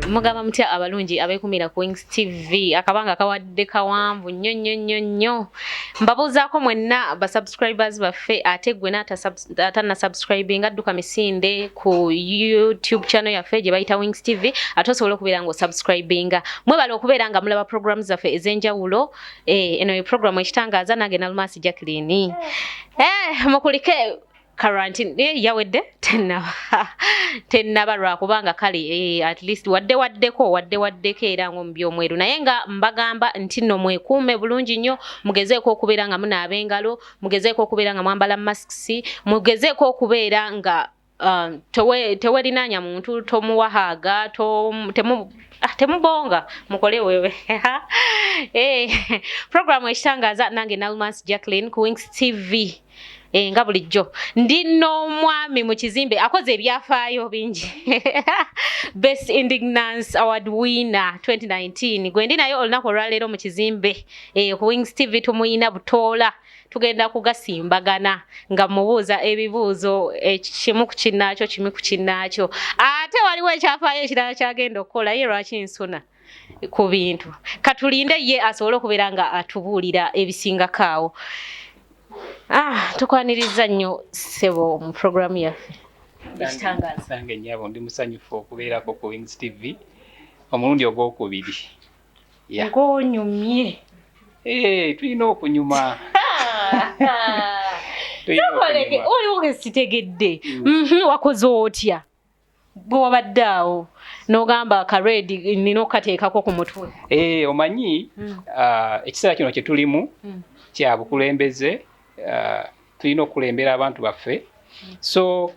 Mugaba mutya abalungi abekumira ku Wings TV akabanga kawadde kawanvu nnyo mbabuzaako mwenna ba subscribers baffe ate gwe atana subscribing adduka misinde ku YouTube channel yaffe gye bayita Wings TV ate osobola okubeera nga subscribinga mwebale okubeera nga mulaba programs zaffe ez'enjawulo eno ye program ekitangaaza nange Nalumasi Jacqueline mukulike quarantine yawedde tenaba lwakubanga kale at least waddeko era ngo mbyomweru naye nga mbagamba nti nno mwekuume bulungi nnyo mugezeeko okubeera nga munaaba engalo mugezeeko okubeera nga mwambala masks mugezeeko okubeera nga tewerinaanya muntu tomuwahaga temubonga mukole wewe program ekitangaaza nange Nalumasi Jacqueline ku Wings TV nga bulijjo ndino omwami mu kizimbe akoze ebyafaayo bingi Best Indignance Award winner 2019 gwe ndi nayo olunaku olwaleero mu kizimbe ku Wings TV tumuyina butoola tugenda kugasimbagana nga mubuuza ebibuuzo kimu ku kinnaakyo ate waliwo ekyafaayo ekirala kyagenda okukola ye lwaki nsuna ku bintu katulinde ye asobole okubeera nga atubuulira ebisingako awo tukwaniriza nnyo sebo mu program yaffe ekitangaaza nange nnyabo ndi musanyufu okubeerako ku Wings TV omulundi ogwokubiri ng'onyumye tulina okunyuma oliwo gesitegedde wakoze otya bwe wabadde awo n'ogamba akaredi nina okukateekako ku mutwe omanyi ekiseera kino kye tulimu kya bukulembeze tulina okulembera abantu baffe so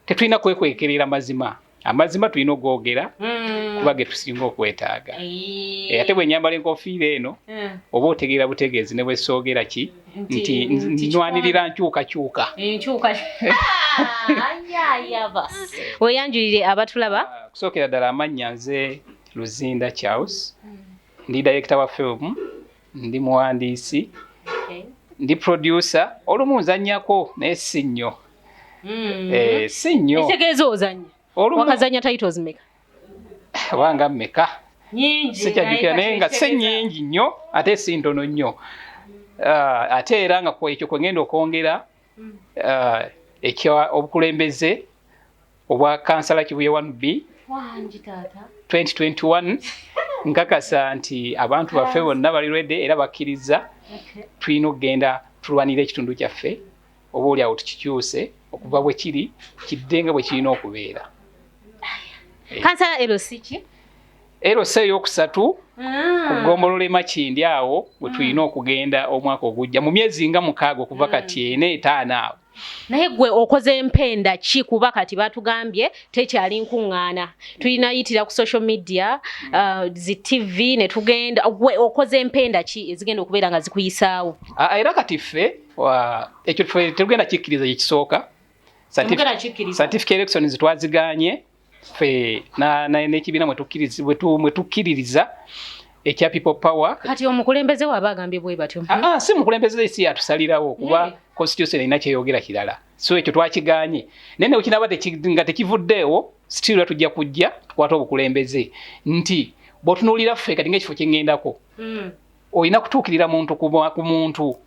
tetulina kwekwekerera amazima tulina ogwogera kuba ge tusinga okwetaaga ate bwe nyambala enkofiira eno oba otegeera butegeezi ne bwesoogera ki nti nnwanirira nkyukakyuka weyanjulire abatulaba kusookera ddala amannya nze Luzinda Charles ndi director wa film ndi muwandiisi ndi producer olumu nzannyako naye si nnyo ekitegeeza ozannya wakazannya titles meka wanga meka nyingi sikyajjukira naye nga si nnyingi nnyo ate si ntono nnyo ate era nga ekyo kwe ngenda okwongera obukulembeze obwa kansala Kibuye 1B 2021 nkakasa nti abantu baffe bonna bali ready era bakkiriza tulina okugenda tulwanira ekitundu kyaffe oba oli awo tukikyuse okuva bwe kiri kidde nga bwe kirina okubeera kansala LC ki LC eyokusatu ku ggombolola e Makindi awo bwe tulina okugenda omwaka ogujja mu myezi nga 6 okuva kati 4-5 awo naye gwe okoze empenda ki kuba kati batugambye tekyali nkuŋŋaana tulina yitira ku social media zi TV ne tugenda gwe okoze empenda ki ezigenda okubeera nga zikuyisaawo era kati ffe ekyo tugenda kikkiriza ekisooka scientific elections twaziganye ffe n'ekibiina mwe tukkiririza ekya people power kati omukulembeze waba agambye bwe batyo si mukulembeze si atusalirawo kuba constitution ina kyeyogera kirala so ekyo twakiganye nene ukinaba nga tekivuddeewo still tujja kujja tukwata obukulembeze nti botunuulira ffe kati ng'ekifo kyengendako olina kutuukirira muntu ku muntu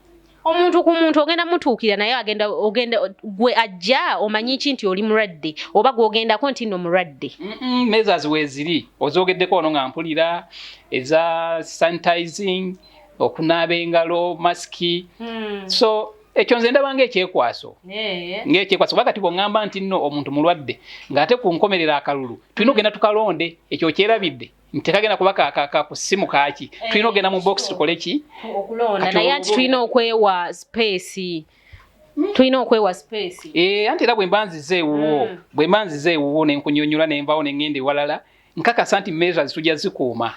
omuntu ku muntu ogenda mutuukira naye ogenda gwe ajja omanyi ki nti oli mulwadde oba gwogendako nti nno mulwadde measures weeziri ozoogeddeko ono nga mpulira eza sanitizing okunaaba engalo masiki so ekyo nze ndaba ng'ekyekwaso kuba kati bw'oŋŋamba nti nno omuntu mulwadde ng'ate ku nkomerera akalulu tulina okugenda tukalonde ekyo kyerabidde ntekagenda kuba ku ssimu kaaki tulina okugenda mu box tukole ki okulonda naye ati tulina okwewa space anti era bwe mba nzize ewuwo nenkunyonyola nenvaawo nengenda ewalala nkakasa nti measures tujja zikuuma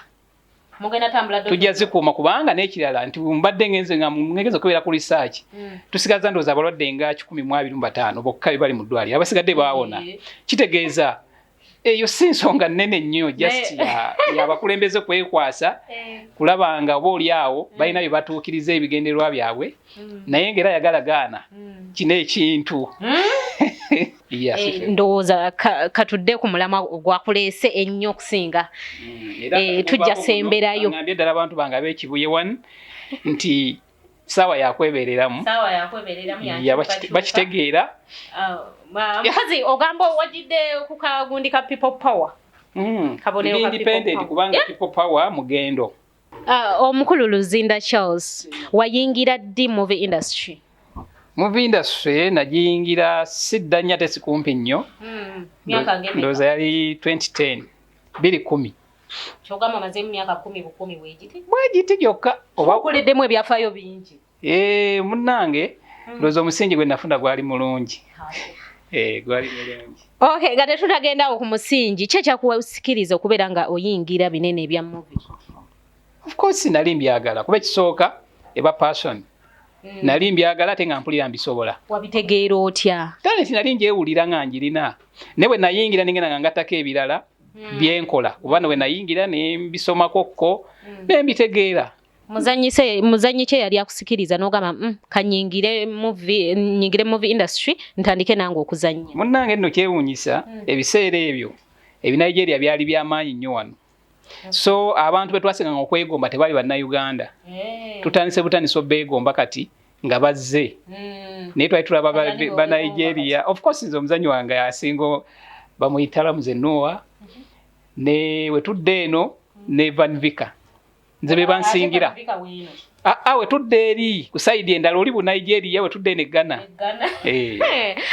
tujja zikuuma kubanga n'ekirala nti mbadde ngeze okubeera ku research tusigaza ndowooza abalwadde nga 125 bokka be bali mu ddwaliro abasigadde baawona kitegeeza eyo si nsonga nnene nnyo just yabakulembeze kwekwasa kulabanga oba oli awo balina bye batuukiriza ebigendererwa byabwe naye ng'era yagalagaana kino ekintu ndowooza katudde ku mulamwa gwakuleese ennyo okusinga tujja semberayo ngambye ddala abantu bange ab'ekibuye wanu nti saawa yakwebereramu bakitegeera mukazi ogamba wajidde ku kagundi ka people power kabonero ka independent kubanga people power mugendo omukulu Luzinda Charles wayingira ddi movie industry najiyingira sidda nnyo ate sikumpi nnyo ndowooza yali 2010 2010 kyogamba maze emyaka 10 bwegiti gyokka oba okuleddemu ebyafaayo bingi munnange ndowooza omusingi gwe nafuna gwali mulungi gwali mulungi okay nga tetutagendawo ku musingi ki ekyakusikiriza okubeera nga oyingira binene ebya movie of course nali mbyagala kuba ekisooka eba passion nali mbyagala ate nga mpulira mbisobola wabitegeera otya talent nali ngyewulira nga njirina ne bwe nayingira nengenda nga ngattako ebirala byenkola kuba ne bwe nayingira ne mbisomako ne mbitegeera muzanyi kye yali akusikiriza n'ogamba kanyingire movie industry ntandike nange okuzannya munnange nno kyewuunyisa ebiseera ebyo ebinigeria byali byamaanyi nnyo wano so abantu betwasenganga okwegomba tebali bannayuganda tutandise butandisa obbeegomba kati nga bazze naye twali tulaba banigeria of course nze omuzanyi wange asinga bamuyitala muzennoa ne wetudde eno ne vanvika nze be bansingira wetudde eri ku saidi endala oli bunigeria wetudde ne Ghana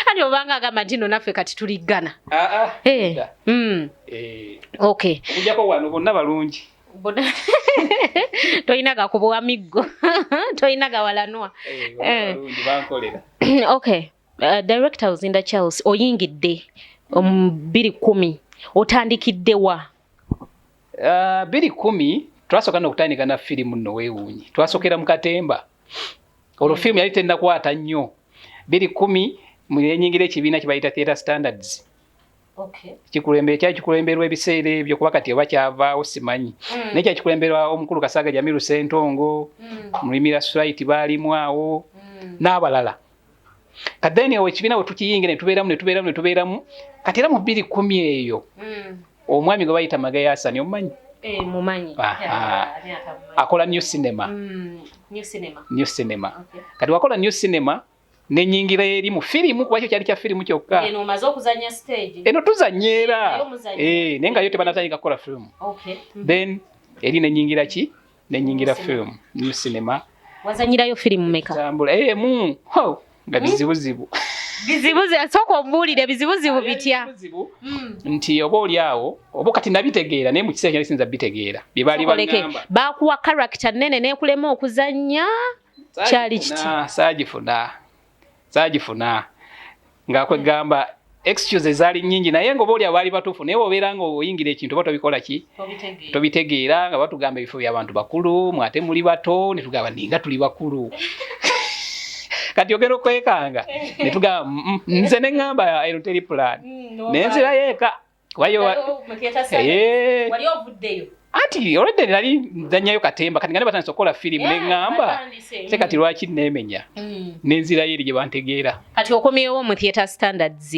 ani obanga agamba nti no naffe kati tuli Ghana okay okujjako wano bonna balungi toyina gakubowa miggo toyina gawalanwa bankolera okay director Luzinda Charles oyingidde 2010 otandikidde wa 2010 twasooka n'okutandika na firimu nno weewuunyi twasokera mu Katemba olwo firimu yali tennakwata nnyo 2010 muyenyingira ekibiina kye bayita theatre standards kikulemberwa ebiseera ebyo kuba kati oba kyavaawo simanyi naye kyakikulemberwa omukulu KASAGGA SSENTONGO Mulimira Slight baalimu awo n'abalala kadeni awo ekibiina we tukiyingira netubeeramu kati era mu 2010 eyo omwami gwe bayita Magayasani omumanyi mumanyi akola new cinema kati wakola new cinema nenyingira eri mu firimu kuba kyo kyali kya firimu kyokka eno omaze okuzanya stage eno tuzanyeera nenga yo tebanatandika kukola firimu then eri nenyingira nenyingira firimu new cinema wazanyirayo firimu meka tambula nga bizibuzibu sooka ombuulire bizibuzibu bitya nti oba oli awo oba kati nabitegeera naye mu kiseera kyali sinza bitegeera bye baali bagamba bakuwa character nene nekulema okuzanya kyali kiti saagifuna ng'akwegamba excuses zaali nnyingi naye ng'oba oli abaali batuufu naye obeera nga oyingira ekintu oba tobikola ki tobitegeera nga batugamba ebifo by'abantu bakulu mwate muli bato ne tugamba ninga tuli bakulu kati ogenda okwekanga ne tugamba nze ne ŋŋamba eno teri plan nenzira yeeka anti olwedde nali nzannyayo Katemba kati nga ne batandise okukola firimu ne ŋŋamba te kati lwaki neemenya nenzirayo eri gye bantegeera kati okomyewo mu theatre standards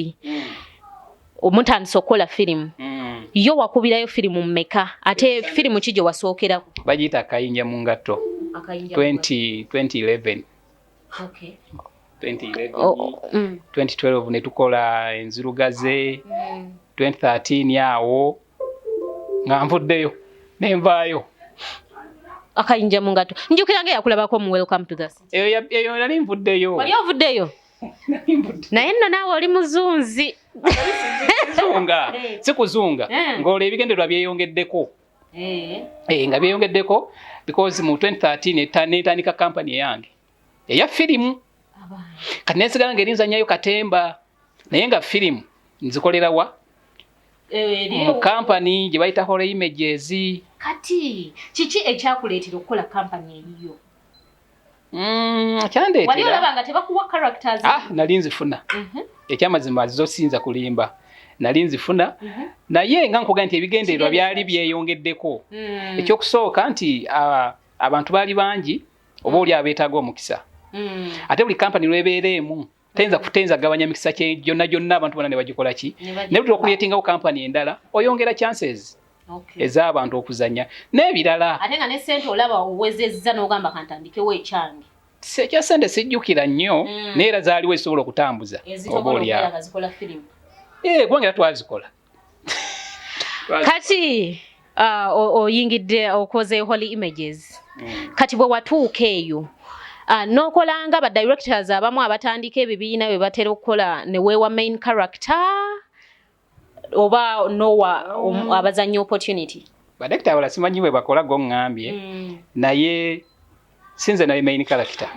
omutandise okukola firimu yo wakubirayo firimu mmeka ate firimu ki gye wasookerako bagiyita Akayinja mu ngatto 2011 2012 ne tukola Enzirugaze 2013 awo nga nvuddeyo nenvaayo Akayinja mu ngatto njukira nga yakulabako mu welcome to the city eyo nali nvuddeyo wali ovuddeyo naye nno naawe oli muzunzi sikuzunga ng'olwo ebigendererwa byeyongeddeko nga byeyongeddeko because mu 2013 netandika kampani yange eya firimu kati nensigala ng'erinzanyayo Katemba naye nga firimu nzikolera wa mu kampani gye bayita Horror Images. Kati kiki ekyakuleetera okukola kampani eyiyo? Kyandeetera wali olaba nga tebakuwa characters nali nzifuna ekyamazima zosinza kulimba nali nzifuna naye nga nkuga nti ebigendererwa byali byeyongeddeko ekyokusooka nti abantu baali bangi oba oli abeetaaga omukisa ate buli kampani lwebeereemu tenza kutenza gabanya mikisa kye jonna abantu bana ne bagikola ki ne butwa creating company endala oyongera chances ez'abantu okuzanya n'ebirala ate nga ne sente olaba owezezza n'ogamba kantandikewo ekyange sekya sente sijjukira nnyo neera zaaliwo esobola okutambuza oboolyawo gwangira twazikola kati oyingidde okoze holy images kati bwe watuuka eyo n'okolanga ba directors abamu abatandika ebibiina bye batera okukola ne weewa main character oba nowa abazannya opportunity badekita abala simanyi bwe bakola ng'oŋŋambye naye sinze naye main character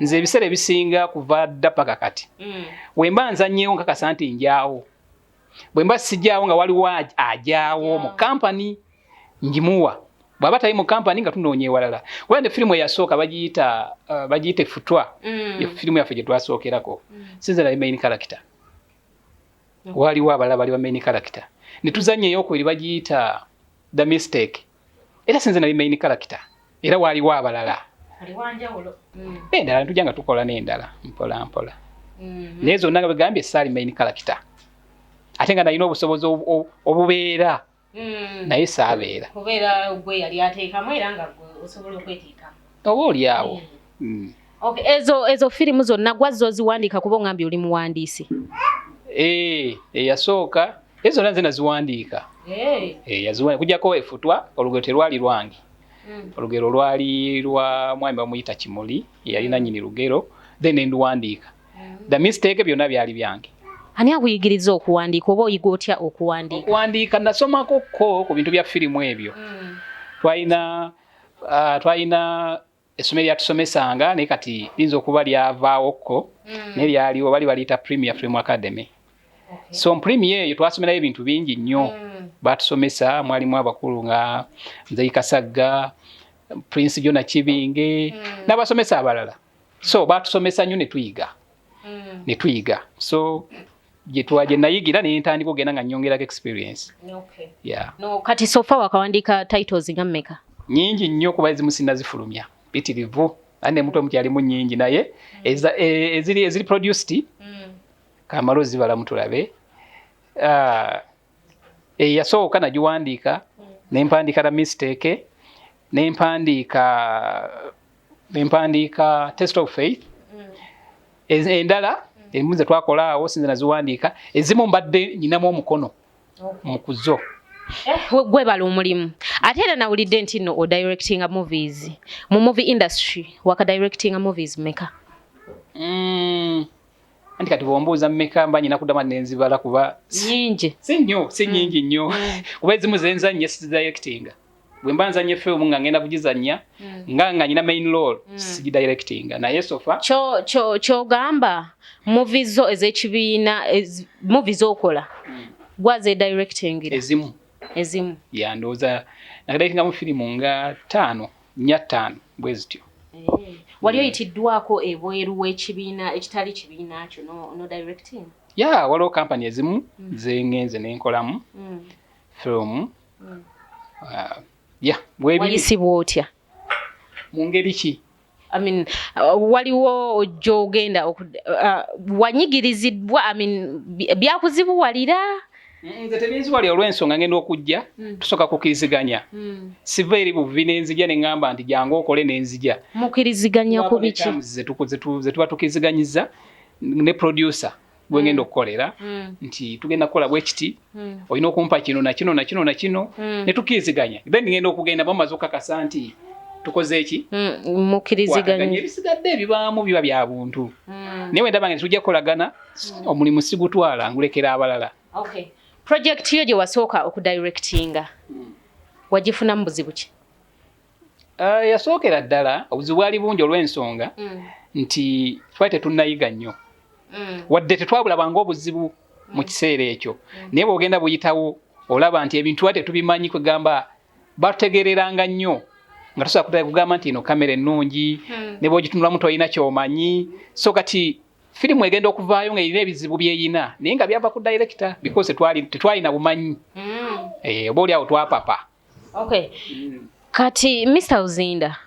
nze ebiseera ebisinga kuva dda paka kati bwe mba nzannyeewo nkakasa nti njaawo bwe mba sijjaawo nga waliwo ajaawo mu kampani njimuwa bw'aba tali mu kampani nga tunoonya ewalala wenda firimu eyasooka bagiyita Effutwa firimu yaffe gye twasookerako sinze naye main character waliwo abalala bali ba main character ne tuzannya ey'okubiri bagiyita The Mistake era sinze naye main character era waliwo abalala endala ntujja nga tukola n'endala mpola mpola naye zonna nga begambye saali main character ate nga nalina obusobozi obubeera naye saabeera kubeera gwe yali ateekamu era nga osobola okweteekamu oba olyawo ezo firimu zonna gwazzo oziwandiika kuba oŋambye oli muwandiisi eyasooka ezo zonna nze naziwandiika kujjako Effutwa olugero terwali lwange olugero lwali lwa mwami bamuyita Kimuli yalina nnyini lugero then enduwandiika The Mistake byonna byali byange ani akuyigiriza okuwandiika oba oyiga otya okuwandiika okuwandiika nasomako ku bintu bya firimu ebyo twalina essomero lyatusomesanga naye kati liyinza okuba lyavaawokko naye lyaliwo bali baliyita Premier Film Academy so Premier eyo twasomerayo ebintu bingi nnyo batusomesa mwalimu abakulu nga Nzeyi Kasagga Prince Jona Kibinge n'abasomesa abalala so batusomesa nnyo ne tuyiga so gye nayigira ne ntandika okugenda nga nnyongerako experience kati sofa wakawandiika titles nga mmeka nnyingi nnyo kuba ezimu sinnazifulumya bitirivu ane mutwe mukyalimu nnyingi naye eziri produced kamalo zibala mutulabe eyasooka nagiwandiika nempandiika The Mistake nempandiika Test of Faith endala ezimu ze twakola awo sinze naziwandiika ezimu mbadde nyinamu omukono mu kuzo gwebala omulimu ate era nawulidde nti nno odirectinga movies mu movie industry wakadirectinga movies meka anti kati bwombuuza mmeka mba nyina kuddamu nenzibala kuba nyingi si nnyingi nnyo kuba ezimu zenzannya sizidirectinga bwe mba nzannya film nga ngenda kugizannya nga nyina main role sigidirectinga naye sofa kyogamba movies zo ez'ekibiina movies okola gwaze directingira ezimu ndowooza nakadirectinga mu firimu nga 4 bwe zityo wali oyitiddwako ebweru w'ekibiina ekitali kibiina kyo no directing waliwo kampani ezimu zengenze nenkolamu film wayisibwa otya mu ngeri ki waliwo gy'ogenda wanyigiriziddwa byakuzibuwalira nze tebinziwalira olw'ensonga ngenda okujja tusooka kukiriziganya siva eri buvi nenzija neŋŋamba nti jangu okole nenzija mukiriziganya ku biki ze tuba tukiriziganyiza ne producer gwengenda okukolera nti tugenda kukola bwe kiti olina okumpa kino nakino nakino nakino ne tukiriziganya then ngenda okugenda bamaze okukakasa nti tukoze eki mukiriziganya ebisigadde ebibaamu biba bya buntu naye wendaba nga tujja kukolagana omulimu sigutwala ngulekera abalala project yo gye wasooka okudirectinga wagifunamu buzibu ki yasookera ddala obuzibu bwali bungi olw'ensonga nti twali tetunnayiga nnyo wadde tetwabulabanga obuzibu mu kiseera ekyo naye bw'ogenda buyitawo olaba nti ebintu twali tetubimanyi kwegamba batutegereranga nnyo nga tusobola kugamba nti ino kamera ennungi ne bw'ogitunulamu toyina ky'omanyi so kati firimu egenda okuvaayo nga erina ebizibu byeyina naye nga byava ku director because tetwalina bumanyi oba oli awo twapapa kati Mr. Luzinda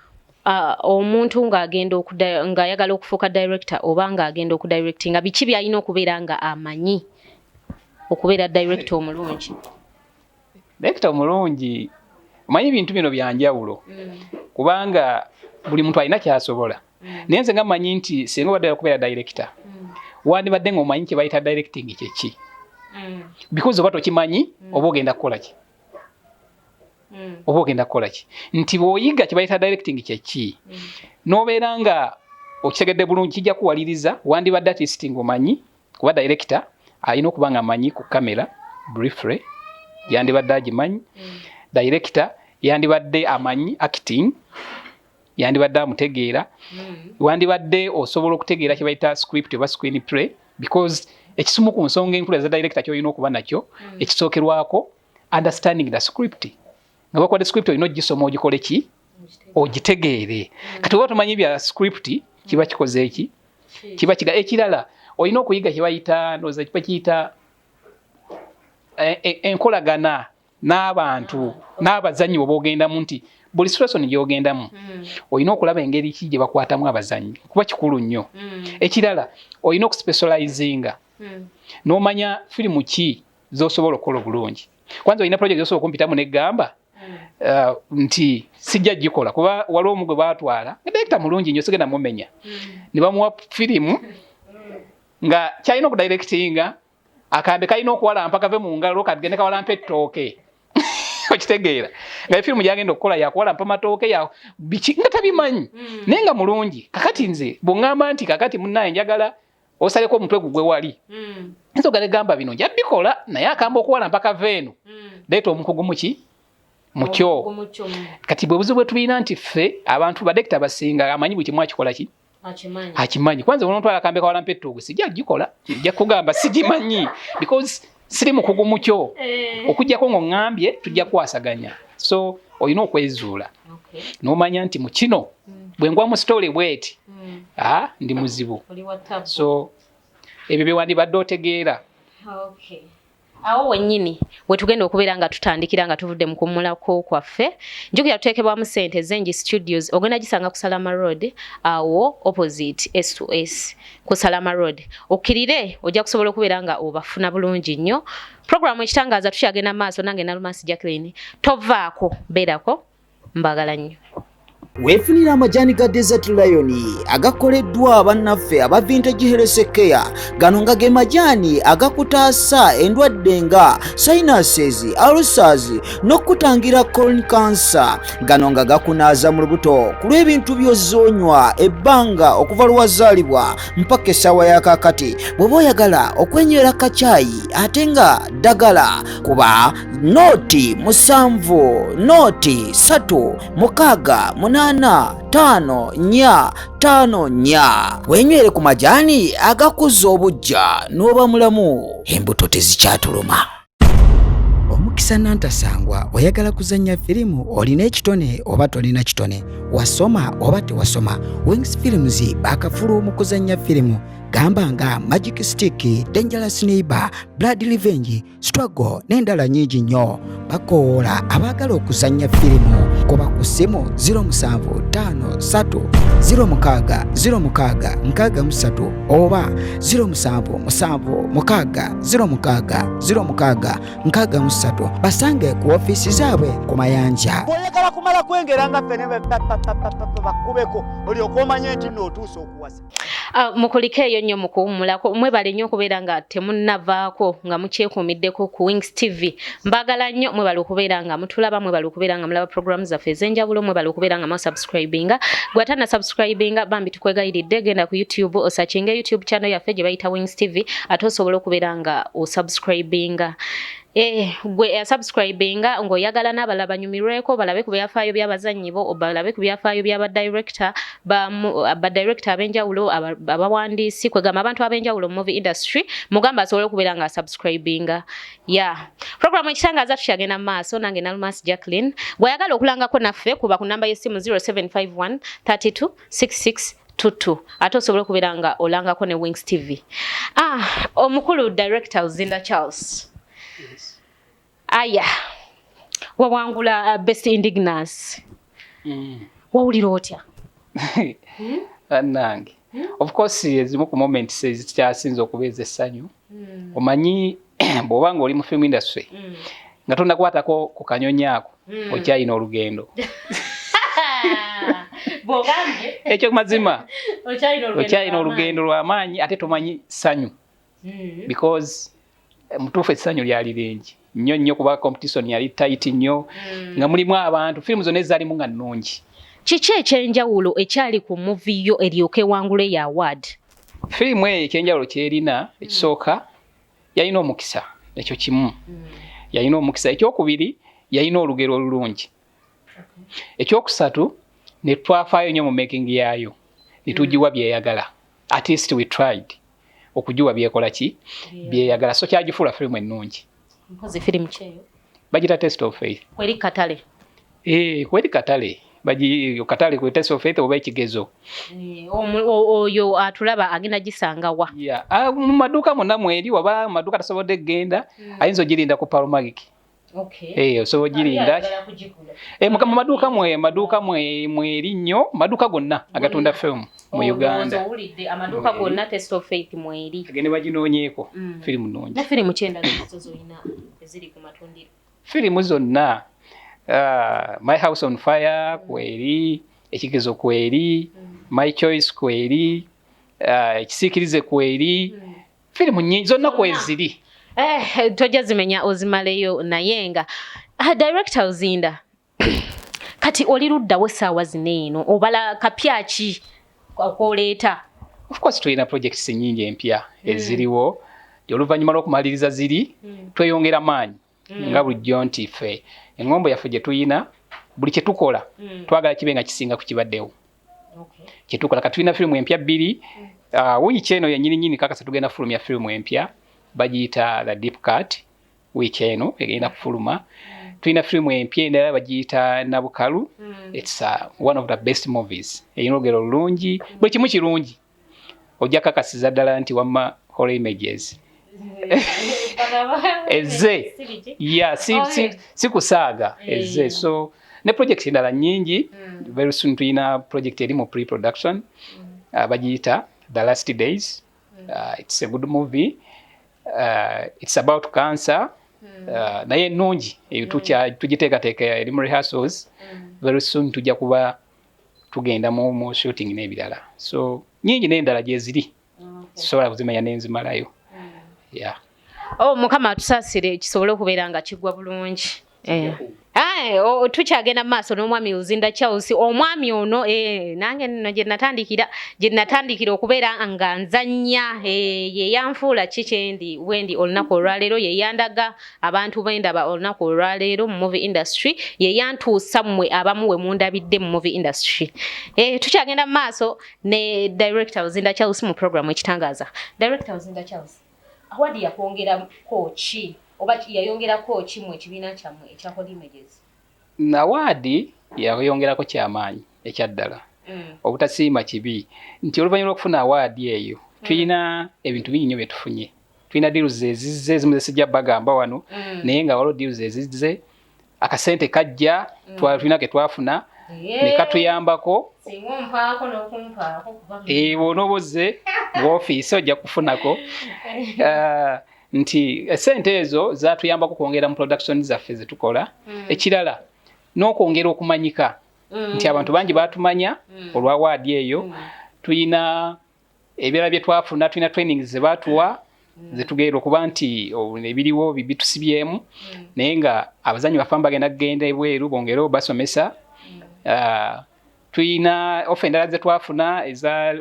omuntu ng'ayagala okufuuka director oba ng'agenda okudirectinga biki by'alina okubeera nga amanyi okubeera director omulungi? Director omulungi omanyi ebintu bino bya njawulo kubanga buli muntu alina kyasobola. Naye nze nga mmanyi nti singa obadde okubeera director wandibadde ng'omanyi kye bayita directing kyeki. Because oba tokimanyi oba ogenda kukola ki? Oba ogenda kukola ki? Nti bw'oyiga kye bayita directing kyeki n'obeera nga okitegedde bulungi kijja kuwaliriza wandibadde artist ng'omanyi kuba director alina okuba nga amanyi ku kamera briefly yandibadde agimanyi. Director yandibadde amanyi acting yandibadde amutegeera. Wandibadde osobola okutegeera kye bayita script oba screenplay because ekisumu ku nsonga enkulu eza director ky'olina okuba nakyo ekisookerwako understanding the script. Nga bakwate script olina ogisoma ogikole ki? Ogitegeere. Kati oba tomanyi bya script kiba kikoze eki? Kiba kiga ekirala olina okuyiga kye bayita noza kiba kiyita enkolagana n'abantu n'abazannyi bwe bogendamu nti buli situation gy'ogendamu olina okulaba engeri ki gye bakwatamu abazannyi kuba kikulu nnyo. Ekirala olina okuspecializinga n'omanya firimu ki z'osobola okukola obulungi. Kwanza olina project z'osobola okumpitamu n'eggamba nti sijja gikola kuba waliwo omu gwe baatwala director mulungi nnyo sigenda mumenya ne bamuwa firimu nga kyalina okudirectinga akambe kalina okuwalampa kave mu ngalo kagende kawalampa ettooke okitegeera nga firimu gyagenda okukola yakuwalampa matooke ya biki nga tabimanyi naye nga mulungi. Kakati nze bw'ŋŋamba nti kakati munnaye njagala osaleko omutwe gugwe wali nso galegamba bino nja bikola naye akamba okuwalampa kave eno leeta omukugu muki mukyo. Kati bwe buzibu bwe tubiina nti ffe abantu badekita basinga amanyi buli kimu akikola ki? Akimanyi. Kwanza onontwala akambe kawalampa ettooke sijja gikola kijja kugamba sigimanyi because siri mukugu mukyo okujjako ng'oŋŋambye tujja kwasaganya. So olina okwezuula n'omanya nti mu kino bwe ngwa mu story bweti ndi muzibu. So ebyo bye wandibadde otegeera. Awo wennyini we tugenda okubeera nga tutandikira nga tuvudde mu kummulako kwaffe njukira tuteekebwamu ssente Zenji Studios ogenda gisanga ku Salama Road awo opposite S2S ku Salama Road. Okkirire ojja kusobola okubeera nga obafuna bulungi nnyo. Programu ekitangaaza tukyagenda maaso nange Nalumasi Jacqueline tovaako beerako mbagala nnyo. Weefunira amajani ga Desert Lion agakoleddwa bannaffe aba Vintage Health Care. Gano nga ge majani agakutaasa endwadde nga sinuses, ulcers n'okutangira colon cancer. Gano nga gakunaaza mu lubuto ku lw'ebintu by'ozonywa ebbanga okuva lwazaalibwa mpaka essaawa ya kaakati. Bw'oba oyagala okwenywera kacayi ate nga ddagala kuba nooti 7 nooti 3 6 5-4 wenywere ku majani agakuza obujja n'oba mulamu embuto tezikyatuluma. Omukisa Nantasangwa oyagala kuzannya firimu olina ekitone oba tolina kitone wasoma oba tewasoma Wings Films bakafulu mu kuzannya firimu gamba nga Magic Stick, Dangerous Neighbor, Blood Revenge, Struggle n'endala nnyingi nnyo. Bakoola abagala okuzannya firimu kuba ku ssimu 0753 oba 0776060663 basange ku ofiisi zaabwe ku Mayanja. Bw'oyagala kumala kwengera nga ffene bakubeko olyoka omanye nti n'otuusa okuwasa. Mukulike eyo nnyo mu kuwummulako mwebale nnyo okubeera nga temunnavaako nga mukyekuumiddeko ku Wings TV. Mbagala nnyo mwebale okubeera nga mutulaba mwebale okubeera nga mulaba program zaffe ez'enjawulo mwebale okubeera nga musubscribinga. Gwe atana subscribinga bambi tukwegayiridde genda ku YouTube osachinga YouTube channel yaffe gye bayita Wings TV ate osobola okubeera nga osubscribinga. Gwe subscribinga ng'oyagala n'abalala banyumirweko balabe ku byafaayo by'abazannyi bo balabe ku byafaayo by'abadirector abadirector ab'enjawulo abawandiisi kwegamba abantu ab'enjawulo mu movie industry mugamba asobole okubeera nga subscribinga. Programu ekitangaaza tukyagenda mu maaso nange Nalumasi Jacqueline gw'ayagala okulangako naffe kuba ku namba y'essimu 0751 32 66 22 ate osobole okubeera nga olangako ne Wings TV. Omukulu director Luzinda Charles. Yes. Aya wawangula best indignance wawulira otya? Nange. Of course ezimu ku moments ezikyasinze okubeeza essanyu. Omanyi bw'obanga oli mu film industry nga tonnakwatako ku kanyonyi ako okyayina olugendo. Bw'ogambye ekyo mazima okyayina olugendo lw'amaanyi ate tomanyi ssanyu because mutuufu essanyu lyali lingi nnyo kuba competition yali tight nnyo nga mulimu abantu firimu zonna ezaalimu nga nnungi. Kiki ekyenjawulo ekyali ku movie yo eryoke wangule ya award? Firimu eyo ekyenjawulo kyerina ekisooka yalina omukisa ekyo kimu yalina omukisa. Ekyokubiri yalina olugero olulungi. Ekyokusatu ne twafaayo nnyo mu making yaayo ne tugiwa byeyagala. At least we tried okugiwa byekola ki byeyagala so kyagifuula firimu ennungi. Mpozi firimu kyeyo bagita Test of Faith. Kweri katale. Kweri katale. Baji katale ku Test of Faith oba ekigezo. Oyo atulaba agenda gisanga wa? Mu maduuka monna mweri waba mu maduuka tasobodde kugenda ayinza ogirinda ku Palomagik. Okay. Osobola ogirinda. Mu maduuka mweri nnyo maduuka gonna agatunda film mu Uganda. Amaduuka gonna Test of Faith mweri. Agende baginoonyeeko firimu nnungi. Na firimu kyenda zozina eziri ku matundiro. Firimu zonna My House on Fire kweri, ekigezo kweri, My Choice kweri, ekisiikirize kweri, firimu nnyingi zonna kweziri. Tojja zimenya ozimaleyo naye nga Director Luzinda kati oli luddawo essaawa zino eno obala kapya ki akoleeta? Of course tulina projects nnyingi empya eziriwo oluvannyuma lw'okumaliriza ziri tweyongera maanyi nga bulijjo nti ffe engombo yaffe gye tuyina buli kye tukola twagala kibe nga kisinga ku kibaddewo. Kye tukola kati tulina firimu empya bbiri wiiki eno yennyini kakasa tugenda fulumya firimu empya bagiyita The Deep Cut wiiki eno egenda kufuluma. Tulina firimu empya endala bagiyita Nabukalu. It's one of the best movies. Eyina olugero lulungi buli kimu kirungi ojja kakasiza ddala nti wamma horror images. Eze si kusaaga eze. So ne project endala nnyingi very soon tulina project eri mu pre-production bagiyita The Last Days. It's a good movie. It's about cancer. Naye nnungi tugiteekateeka eri mu rehearsals. Very soon tujja kuba tugenda mu shooting n'ebirala. So nnyingi n'endala gye ziri sobola kuzimanya n'enzimalayo. Mukama atusaasire kisobole okubeera nga kigwa bulungi. Tukyagenda mu maaso n'omwami Luzinda Charles. Omwami ono nange nno gye natandikira okubeera nga nzannya ye yanfuula kikyendi wendi olunaku olwaleero ye yandaga abantu bendaba olunaku olwaleero mu movie industry ye yantuusa mmwe abamu we mundabidde mu movie industry. Tukyagenda mu maaso ne Director Luzinda Charles mu program ekitangaaza. Director Luzinda Charles, awadi yakwongera kochi oba yayongerako ki mu ekibiina kyammwe ekya Horror Images? Awadi yayongerako kyamaanyi ekyaddala obutasiima kibi nti oluvannyuma lw'okufuna awadi eyo tulina ebintu bingi nnyo bye tufunye. Tulina deals ezizze ezimu ze sijja bagamba wano naye nga waliwo deals ezizze akasente kajja tulina ke twafuna ne katuyambako bw'onooboze ng'ofiisi ojja kufunako nti esente ezo zatuyambako kwongera mu production zaffe ze tukola. Ekirala n'okwongera okumanyika nti abantu bangi batumanya olwa awadi eyo. Tulina ebirala bye twafuna, tulina trainings ze baatuwa ze tugeera okuba nti ebiriwo bitusibyemu naye nga abazanyi baffe bagenda kugenda ebweru bongere basomesa. Tulina ofa endala ze twafuna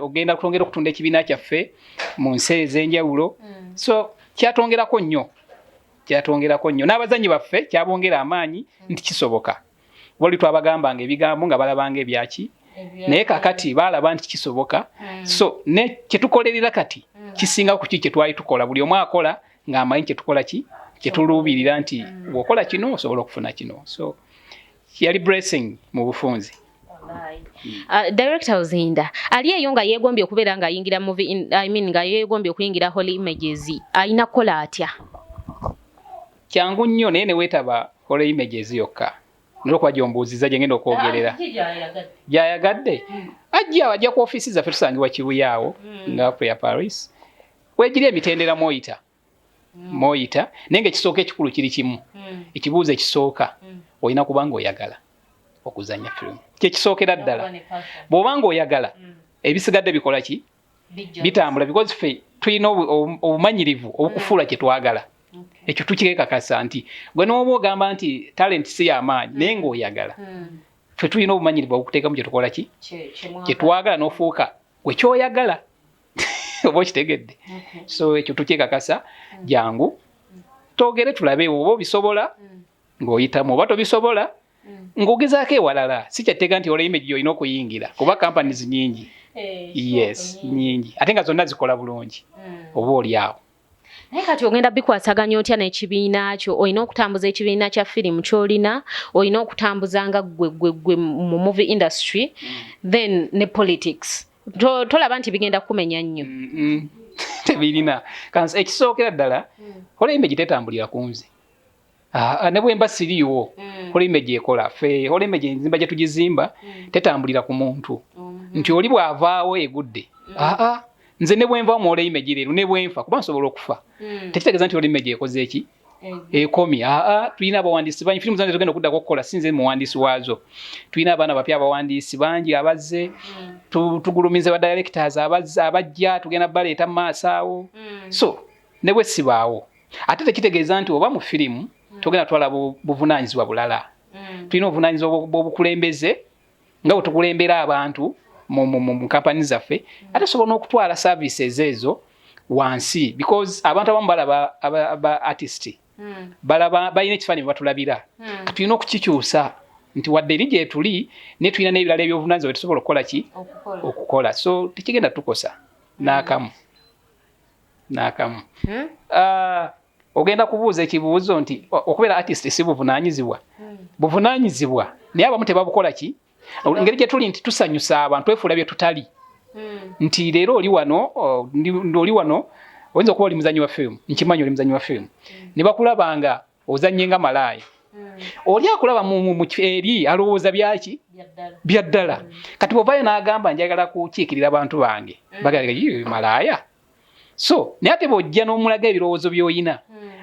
ogenda kutongera okutunda ekibiina kyaffe mu nsi ez'enjawulo. So kyatwongerako nnyo n'abazanyi baffe kyabongera amaanyi nti kisoboka. Boli twabagambanga ebigambo nga balabanga ebyaki naye kakati balaba nti kisoboka. So ne kyetukolerera kati kisinga ku kye twali tukola. Buli omu akola ng'amanyi kyetukola kyetuluubirira nti bw'okola kino osobola okufuna kino. So yali blessing mu bufunzi. Director Luzinda ali eyo nga yeegombye okubeera nga ayingira movie nga yeegombye okuyingira Horror Images alina kukola atya? Kyangu nnyo naye ne weetaba Horror Images yokka nolwokuba gyombuuziza gye ngenda okwogerera gyayagadde ajja ku ofiisi zaffe tusangibwa Kibuyaawo nga Prayer Paris weegiri emitendera moyita naye ng'ekisooka ekikulu kiri kimu ekibuuzo ekisooka olina kuba ng'oyagala okuzannya firimu kyekisookera ddala bw'oba ng'oyagala ebisigadde bikola ki bitambula because ffe tulina obumanyirivu obukufuula kye twagala ekyo tukikekakasa nti gwe n'oba ogamba nti talent si y'amaanyi naye ng'oyagala ffe tulina obumanyirivu obukuteekamu kye tukola ki kye twagala n'ofuuka gwe kyoyagala oba okitegedde so ekyo tukikakasa jangu twogere tulabe oba obisobola ng'oyitamu oba tobisobola ng'ogezaako ewalala si kyatteeka nti oleyime gy'olina okuyingira kuba companies nyingi yes nyingi ate nga zonna zikola bulungi oba oliawo naye kati ogenda bikwasaganya otya n'ekibiina kyo olina okutambuza ekibiina kya firimu ky'olina olina okutambuza nga gwe mu movie industry then ne politics tolaba nti bigenda kumenya nnyo tebirina kansi ekisookera ddala oleyime gitetambulira ku nze ne bwemba siriiwo oleyime gyekola ffe oleyime gyenzimba gye tugizimba tetambulira ku muntu nti oli bw'avaawo egudde nze ne bwenva mu oleyime gireero ne bwenfa kuba nsobola okufa tekitegeeza nti oleyime gyekoze eki ekomi tulina abawandiisi bangi firimu zange tugenda okuddako okukola sinze muwandiisi waazo tulina abaana bapya abawandiisi bangi abazze tugulumize ba directors abajja tugenda baleeta mu maaso awo so ne bwe sibaawo ate tekitegeeza nti oba mu firimu tugenda twala buvunaanyizibwa bulala tulina obuvunaanyizibwa bw'obukulembeze nga bwe tukulembera abantu mu kampani zaffe ate sobola n'okutwala services ezo wansi because abantu abamu balaba aba artist balaba balina ekifaananyi batulabira tulina okukikyusa nti wadde eri gye tuli naye tulina n'ebirala ebyobuvunaanyizibwa bye tusobola okukola ki okukola so tekigenda tukosa n'akamu ogenda kubuuza ekibuuzo nti okubeera artist si buvunaanyizibwa naye abamu tebabukola ki engeri gye tuli nti tusanyusa abantu twefuula bye tutali nti leero oli wano oyinza okuba oli muzanyi wa firimu nkimanyi oli muzanyi wa firimu ne bakulabanga ozannye nga malaaya oli akulaba eri alowooza byaki byaddala kati bw'ovaayo n'agamba njagala kukiikirira abantu bange bagala malaaya so naye ate bw'ojja n'omulaga ebirowoozo by'oyina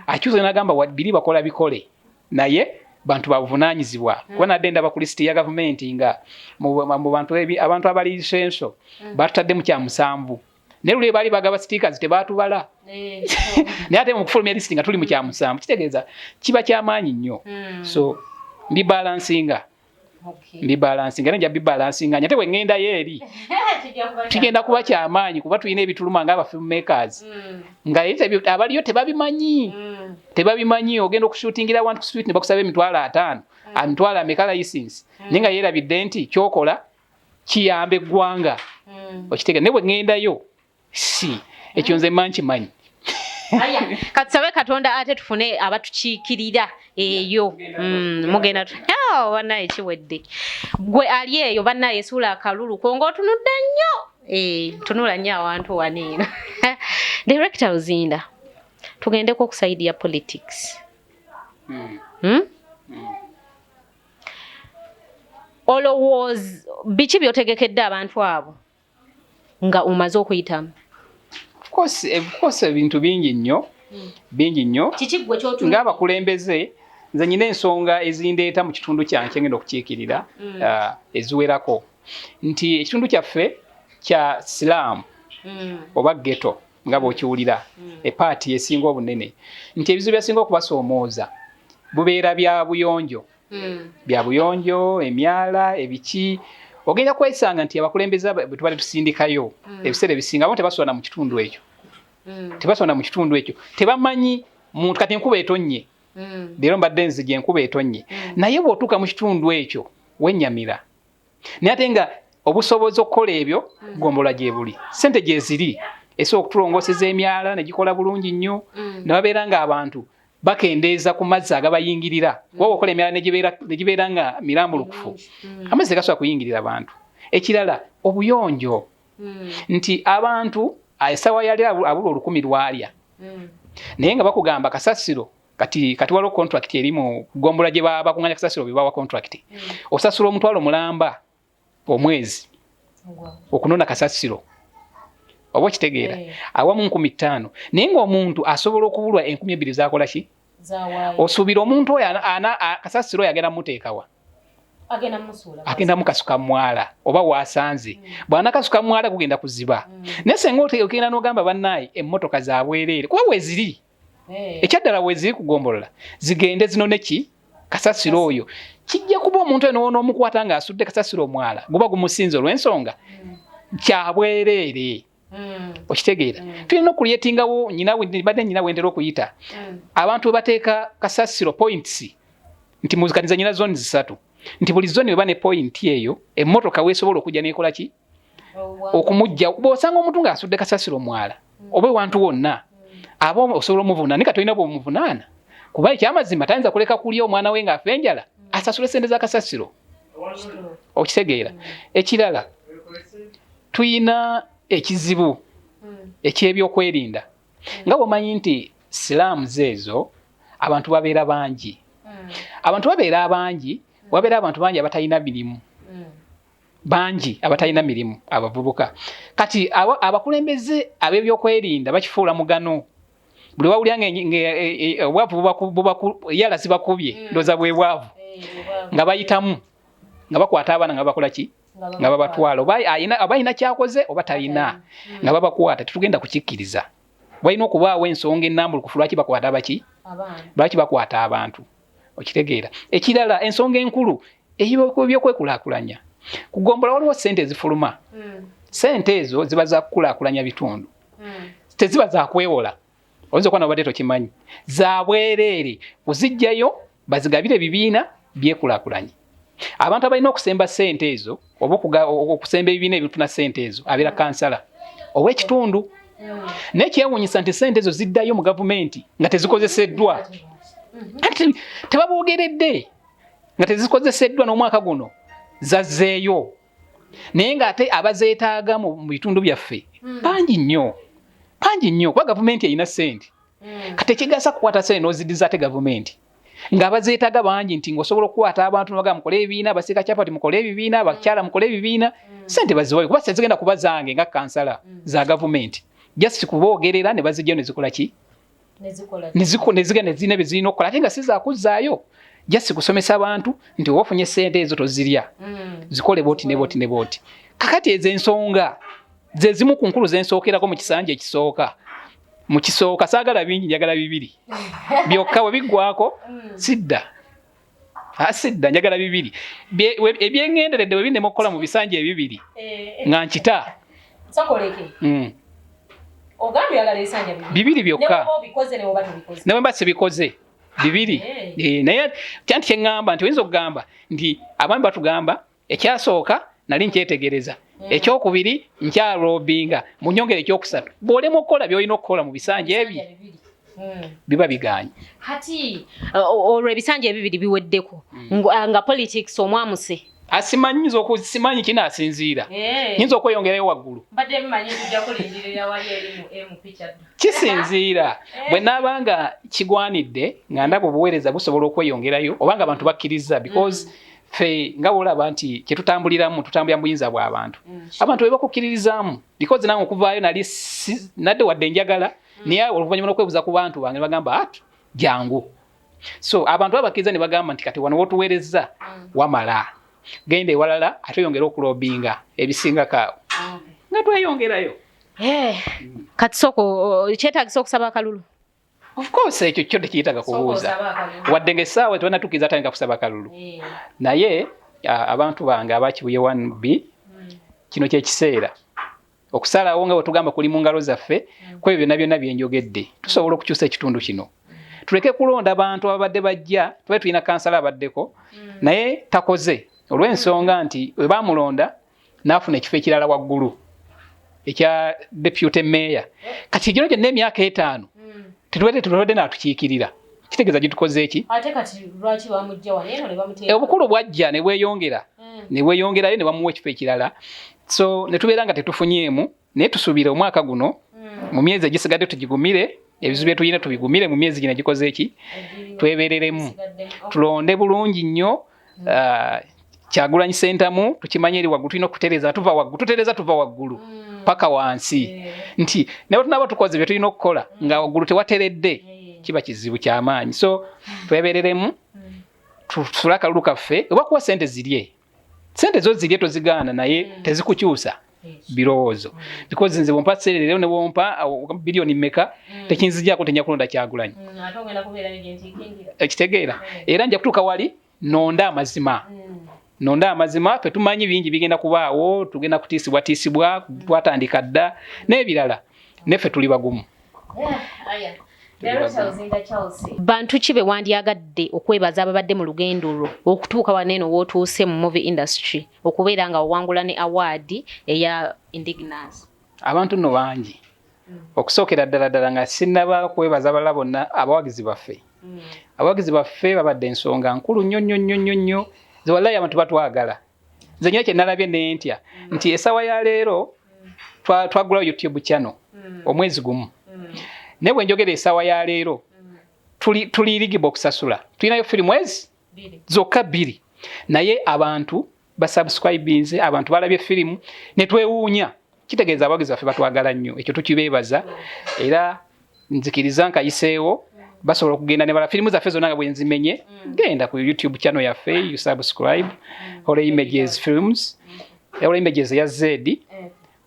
akyusa n'agamba biri bakola bikole naye bantu babuvunaanyizibwa kuba nadde ndaba ku lisiti ya gavumenti nga mu abantu abali essential batutadde mu kyamusanvu naye luli baali bagaba stickers tebaatubala naye ate mu kufulumya lisiti nga tuli mu kyamusanvu kitegeeza kiba kyamaanyi nnyo so mbibalansinga nja bibalansinga ate bwe ŋŋendayo eri kigenda kuba kyamaanyi kuba tulina ebituluma nga abafilmmakers nga abaliyo tebabimanyi ogenda okushootingira one street ne bakusaba $5,000 amitwala ameka license naye nga yeerabidde nti kyokola kiyamba eggwanga okitegeeza naye bwe ŋŋendayo si ekyo nze mankimanyi katusabe Katonda ate tufune abatukiikirira eyo mugenda bannaye kiwedde gwe ali eyo bannaye esuula akalulu konga otunudde nnyo tunula nnyo awantu waniino Director Luzinda tugendeko ku side ya politics olowooza biki byotegekedde abantu abo nga umaze okuyitamu of course ebintu bingi nnyo ng'abakulembeze nze nyina ensonga ezindeeta mu kitundu kyange ngenda okukiikirira eziwerako nti ekitundu kyaffe kya Siraamu oba ghetto nga bw'okiwulira epaati esinga obunene nti ebizibu byasinga okubasoomooza bubeera bya buyonjo emyala ebiki ogenda kwesanga nti abakulembeze bwe tubadde tusindikayo ebiseera ebisinga abamu tebasonda mu kitundu ekyo tebamanyi muntu kati enkuba etonnye leero mbadde nzija enkuba etonnye naye bw'otuuka mu kitundu ekyo wennyamira naye ate nga obusobozi okukola ebyo gombola gye buli ssente gye ziri esobola okutulongooseza emyala ne gikola bulungi nnyo ne babeera ng'abantu bakendeeza ku mazzi agabayingirira wowe okola emyala ne gibeera nga mirambulukufu amazzi gasobola kuyingirira abantu ekirala obuyonjo nti abantu essaawa yali abula 10 lwalya naye nga bakugamba kasasiro kati waliwo contract erimu kugombola gye bakunganya kasasiro bye bawa contract osasula omutwalo mulamba omwezi okunona kasasiro oba kitegeera awamu 1500 naye ng'omuntu asobola okubulwa 2000 zakola ki osuubira omuntu oyo kasasiro yagenda muteekawa agenda mukasuka mwala oba wasanze bwana kasuka mwala kugenda kuziba naye senga ogenda n'ogamba bannaayi emmotoka zabwereere kuba weziri ekyaddala weziri kugombolola zigende zinone ki kasasiro oyo kijja kuba omuntu oyo n'omukwata nga asudde kasasiro mwala guba gumusinza olw'ensonga kyabwereere okitegeera tulina okulyetingawo badde nyina wendera okuyita abantu we bateeka kasasiro points nti muzikaniza nyina zoni 3 nti buli zoni weba ne point eyo emmotoka weesobola okujja n'ekola ki okumujja bw'osanga omuntu ng'asudde kasasiro mwala oba ewantu wonna aba osobola omuvunaana naye katolina bw'omuvunaana kuba ekyamazima tayinza kuleka kulya omwana we ng'afa enjala asasula sente za kasasiro okitegeera ekirala tuyina ekizibu ekyebyokwerinda nga bw'omanyi nti silaamuzi ezo abantu babeera bangi wabeera abantu bangi abatalina mirimu bangi abatalina mirimu abavubuka kati abakulembeze ab'ebyokwerinda bakifuula mugano buli wawulira obwavu yala zibakubye ndoza bwe bwavu nga bayitamu nga bakwata abaana nga bakola ki nga babatwala oba ayina kyakoze oba talina nga babakwata tetugenda kukikkiriza balina okubaawo ensonga ennambulukufu lwaki bakwata lwaki bakwata abantu okitegeera ekirala ensonga enkulu ebyokwekulaakulanya kugombola waliwo ssente ezifuluma ssente ezo ziba za kukulaakulanya bitundu teziba za kwewola oyinza okuba nabadde tokimanyi za bwereere buzijjayo bazigabire ebibiina byekulaakulanye abantu abalina okusemba ssente ezo oba okusemba ebibiina ebituna ssente ezo abeera kansala ow'ekitundu naye kyewuunyisa nti ssente ezo ziddayo mu gavumenti nga tezikozeseddwa ati tebaboogeredde nga tezikozeseddwa n'omwaka guno zazzeeyo naye ng'ate abazeetaaga mu bitundu byaffe bangi nnyo kuba gavumenti erina ssente kati ekigasa kukwata ssente n'oziddiza ate gavumenti ng'abazeetaaga bangi nti ng'osobola okukwata abantu nobaga mukole ebibiina abasiika kyapati mukole ebibiina abakyala mukole ebibiina ssente baziwayo kuba tezigenda kuba zange nga kansala za gavumenti just kuboogerera ne bazijjayo ne zikola ki nezigenda nezirina bye zirina okukola ate nga si zakuzzaayo just kusomesa abantu nti oba ofunye ssente ezo tozirya zikole booti ne booti ne booti kakati ezo ensonga ze zimu ku nkulu zensookerako mu kisanja ekisooka mu kisooka saagala bingi njagala 2 byokka we biggwako sidda njagala 2 ebyengenderedde we binnema okukola mu bisanja 2 nga nkita ogambye yagala esanja 2 byokka ne mba sibikoze 2 naye kyanti kyeŋŋamba nti oyinza okugamba nti abaami batugamba ekyasooka nali nkyetegereza ekyokubiri nkyalobinga mu nyongera ekyokusatu bw'olema okukola by'olina okukola mu bisanja ebyo biba biganye hati olwo ebisanja 2 biweddeko nga politics omwamuse asimanyiza okusimanyi kinaasinziira nyinza okweyongerayo waggulu kisinziira bwe naabanga kigwanidde nga ndaba obuweereza busobola okweyongerayo obanga abantu bakkiriza because fe nga olaba nti kyetutambuliramu tutambulira mu buyinza bw'abantu abantu bwe bakukkiririzaamu because nange okuvaayo nadde wadde njagala naye oluvannyuma n'okwebuuza ku bantu bange ne bagamba ati jangu so abantu abakkiriza ne bagamba nti kati wano wotuweereza wamala genda ewalala ate oyongera okulobinga ebisingakaawo nga tweyongerayo kati soko kyetaagisa okusaba akalulu of course ekyo kyo tekiyitaga kubuuza wadde ng'essaawa tebanatukkiriza atandika kusaba kalulu naye abantu bange abakibuye 1B kino kyekiseera okusalawo nga bwe tugamba kuli mu ngalo zaffe kwebyo byonna byenjogedde tusobola okukyusa ekitundu kino tuleke kulonda abantu ababadde bajja tube tulina kansala abaddeko naye takoze olw'ensonga nti we baamulonda n'afuna ekifo ekirala waggulu ekya deputy mayor kati gino gyonna emyaka 5 tetubadde n'atukiikirira kitegeeza gitukoze eki ate kati lwaki bamujja wano eno ne bamuteeka obukulu bwajja ne bweyongerayo ne bamuwa ekifo ekirala so ne tubeera nga tetufunyeemu naye tusuubire omwaka guno mu myezi egisigadde tugigumire ebizibu bye tulina tubigumire mu myezi gino gikoze eki twebereremu tulonde bulungi nnyo Kyagulanyi Ssentamu tukimanye eri waggulu tulina okutereza tuva waggulu tutereza tuva waggulu paka wansi nti naye tunaba tukoze bye tulina okukola nga waggulu tewateredde kiba kizibu ky'amaanyi so twebereremu tusula akalulu kaffe oba kuwa sente zirye sente zo zirye tozigaana naye tezikukyusa birowoozo because nze bwompa serero ne bwompa bilioni mmeka tekinzigyako tenya kulonda Kyagulanyi ekitegeera era nja kutuuka wali nonda amazima nonda amazima fe tumanyi bingi bigenda kubaawo tugenda kutiisibwa twatandika dda n'ebirala neffe tuli bagumu bantu ki be wandyagadde okwebaza ababadde mu lugendo lwo okutuuka waneeno wootuuse mu movie industry okubeera nga owangula ne award eya Indignance? Abantu nno bangi okusookera ddala nga sinnaba kwebaza abalala bonna abawagizi baffe abawagizi baffe babadde ensonga nkulu nnyo ze wallahi abantu batwagala nze nnyo kye nalabye ne ntya nti essaawa ya leero twagulawo YouTube channel omwezi gumu ne bwe njogera essaawa ya leero tuli eligible okusasula tulinayo firimu ezi zokka 2 naye abantu basubscribinze abantu balabye firimu ne twewuunya kitegeeza abawagizi baffe batwagala nnyo ekyo tukibeebaza era nzikiriza nkayiseewo basobola okugenda ne bala firimu zaffe zonna nga bwe nzimenye genda ku YouTube channel yaffe you subscribe ole images films ole images ya Z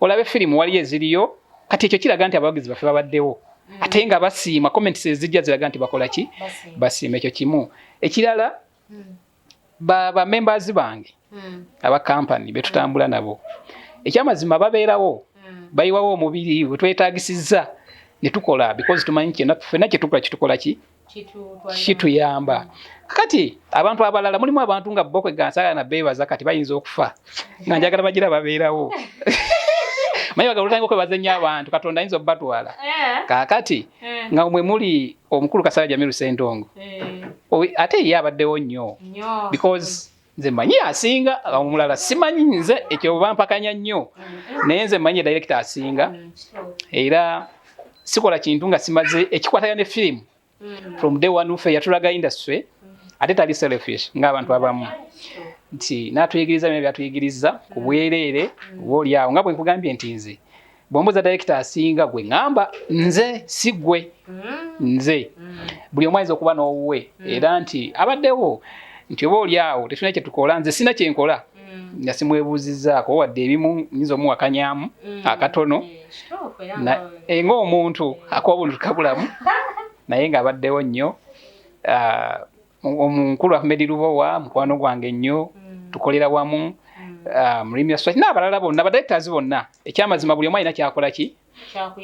olabe firimu wali eziriyo kati ekyo kiraga nti abawagizi baffe babaddewo ate nga basiima comments ezijja ziraga nti bakola ki basiima ekyo kimu ekirala ba members bange aba company betutambula nabo ekyamazima babeerawo bayiwawo omubiri bwe twetaagisizza ne tukola because tumanyi ffenna kye tukola kitukola ki kituyamba kati abantu abalala mulimu abantu nga Bokwe Gansala na beebaza kati bayinza okufa nga njagala bagira babeerawo mayi bagalutanga okwebaza nnyo abantu Katonda ayinza obbatwala kaakati nga mwe muli omukulu KASAGGA SSENTONGO ate ye abaddewo nnyo because nze manyi asinga omulala simanyi nze ekyo bampakanya nnyo naye nze manyi director asinga era sikola kintu nga simaze ekikwatagana ne film from day one ufe yatulaga industry ate tali selfish ng'abantu abamu nti natuyigiriza bye byatuyigiriza ku bwereere bw'oli awo nga bwe nkugambye nti nze bw'ombuuza director asinga gwe ngamba nze si gwe nze buli omu ayinza okuba n'owuwe era nti abaddewo nti oba oli awo tetulina kye tukola nze sina kye nkola nga simwebuuzizzaako wadde ebimu nyinza omuwakanyaamu akatono ng'omuntu akuwa buntu kabulamu naye ng'abaddewo nnyo omukulu AHUMMED LUBOWA mukwano gwange nnyo tukolera wamu mulimi ya swati n'abalala bonna abadirectors bonna ekyamazima buli omu alina kyakola ki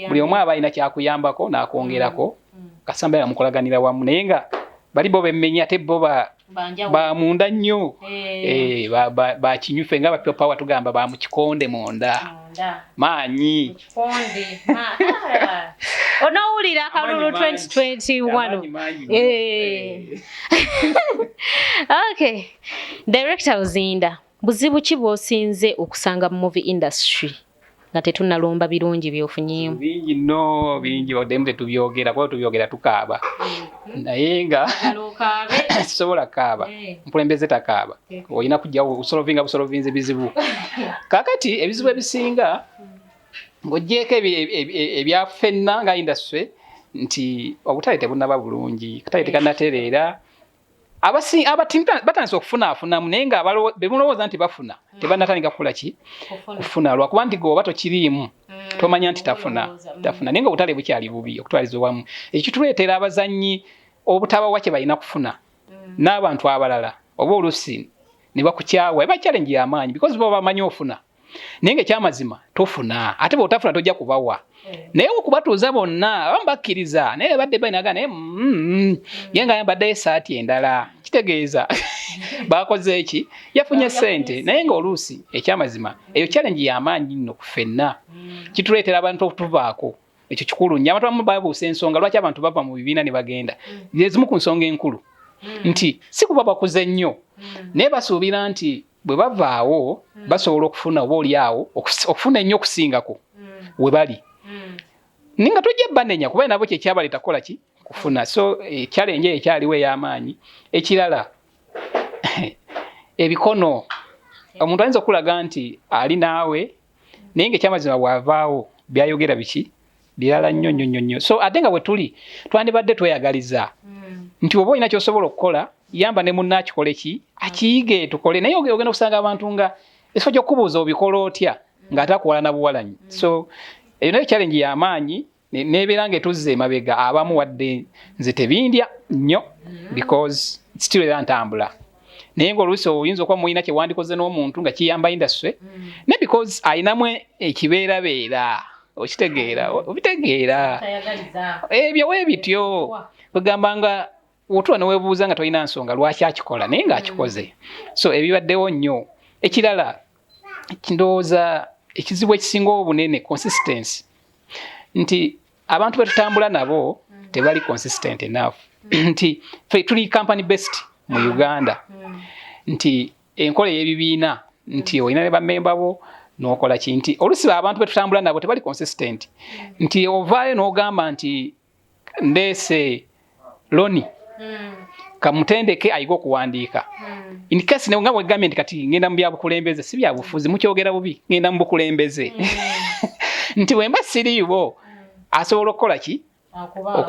buli omu aba alina kyakuyambako n'akwongerako kasamba yamukolaganira wamu naye nga bali bo bemmenya ate bo bamunda nnyo bakinyufe nga bapiwa power tugamba bamukikonde munda maanyi onowulira akalulu 2021 okay director Luzinda buzibu ki bw'osinze okusanga mu movie industry nga tetunalomba birungi byofunyeemu bingi no bingi bademu tetubyogera kwa tubyogera tukaaba naye nga sobola kaaba mpulembeze takaaba oyina kujja usolovinga busolovinze bizibu kakati ebizibu ebisinga ng'ogyeko ebyafenna nga industry nti obutale tebunaba bulungi katale tekanatereera batandise okufunaafunamu naye nga bemulowooza nti bafuna tebanatandika kukola ki kufuna lwakuba nti goba tokiriimu tomanya nti tafuna naye nga obutale bukyali bubi okutwaliza owamu ekituleetera abazannyi obutabawa kye balina kufuna n'abantu abalala oba olusi ne bakukyawa eba challenge y'amaanyi because bo bamanyi ofuna naye nga ekyamazima tofuna ate bw'otafuna tojja kubawa naye okubatuuza bonna abamu bakkiriza naye badde balinaga naye ye nga ayambadde esaati endala kitegeeza bakoze eki yafunye ssente naye nga oluusi ekyamazima eyo challenge y'amaanyi nno ku ffenna kituleetera abantu okutuvaako ekyo kikulu nnyo abantu abamu babuusa ensonga lwaki abantu bava mu bibiina ne bagenda ezimu ku nsonga enkulu nti si kuba bakuze nnyo naye basuubira nti bwe bavaawo basobola okufuna oba oli awo okufuna ennyo okusingako we bali ninga tujja banenya kuba nabo kye kyabali takola ki kufuna so challenge ekyaliwe y'amaanyi ekirala ebikono omuntu ayinza okulaga nti ali naawe naye ng'ekyamazima bw'avaawo byayogera biki birala nnyo so ate nga bwe tuli twandibadde tweyagaliza nti oba olina ky'osobola okukola yamba ne munna akikole ki akiyige tukole naye ogenda okusanga abantu nga ekifo ky'okubuuza obikola otya ng'ate akuwala na buwalanyi so eyo nayo challenge y'amaanyi nebeera ng'etuzza emabega abamu wadde nze tebindya nnyo because still era ntambula naye ng'oluusi oyinza okuba muyina kye wandikoze n'omuntu nga kiyamba industry ne because ayinamu ekibeerabeera okitegeera obitegeera ebyo weebityo kugamba nga otula ne weebuuza nga tolina nsonga lwaki akikola naye ng'akikoze so ebibaddewo nnyo ekirala kindowooza ekizibu ekisinga obunene consistency nti abantu betutambula nabo tebali consistent enough nti tuli company based mu Uganda nti enkola y'ebibiina nti olina ne bammemba bo n'okola ki nti olusi abantu betutambula nabo tebali consistent nti ovaayo n'ogamba nti ndeese loni kamutendeke ayiga okuwandiika in case ne nga bwegambye nti kati ngenda mu byabukulembeze si byabufuzi mukyogera bubi ngenda mu bukulembeze nti bwe mba siriiwo asobola okukola ki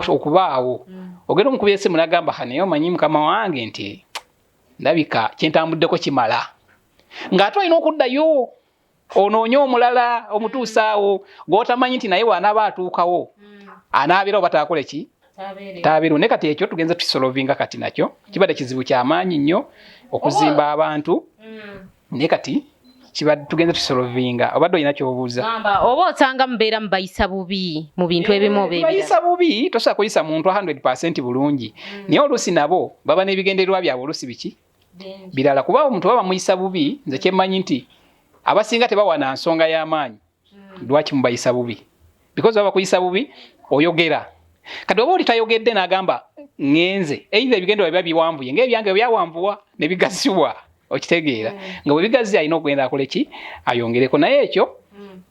okubaawo ogenda omukubya essimu n'agamba naye omanyi mukama wange nti ndabika kyentambuddeko kimala ng'ate olina okuddayo onoonya omulala omutuusaawo gw'otamanyi nti naye wanaaba atuukawo anaabeera oba taakole ki taabeera ne kati ekyo tugenze tukisolovinga kati nakyo kibadde kizibu ky'amaanyi nnyo okuzimba abantu naye kati kibadde tugenze tukisolovinga obadde olina ky'obuuza oba osanga mubeera mubayisa bubi mu bintu ebimu bayisa bubi tosobola kuyisa muntu 100% bulungi naye oluusi nabo baba n'ebigendererwa byabwe oluusi biki birala kuba omuntu baba muyisa bubi nze kyemmanyi nti abasinga tebawana nsonga y'amaanyi lwaki mubayisa bubi because baba kuyisa bubi oyogera kati oba oli tayogedde n'agamba ngenze either ebigendererwa biba biwanvuye ng'ebyange byawanvuwa ne bigaziwa okitegeera nga bwe bigazi alina okugenda akole ki ayongereko naye ekyo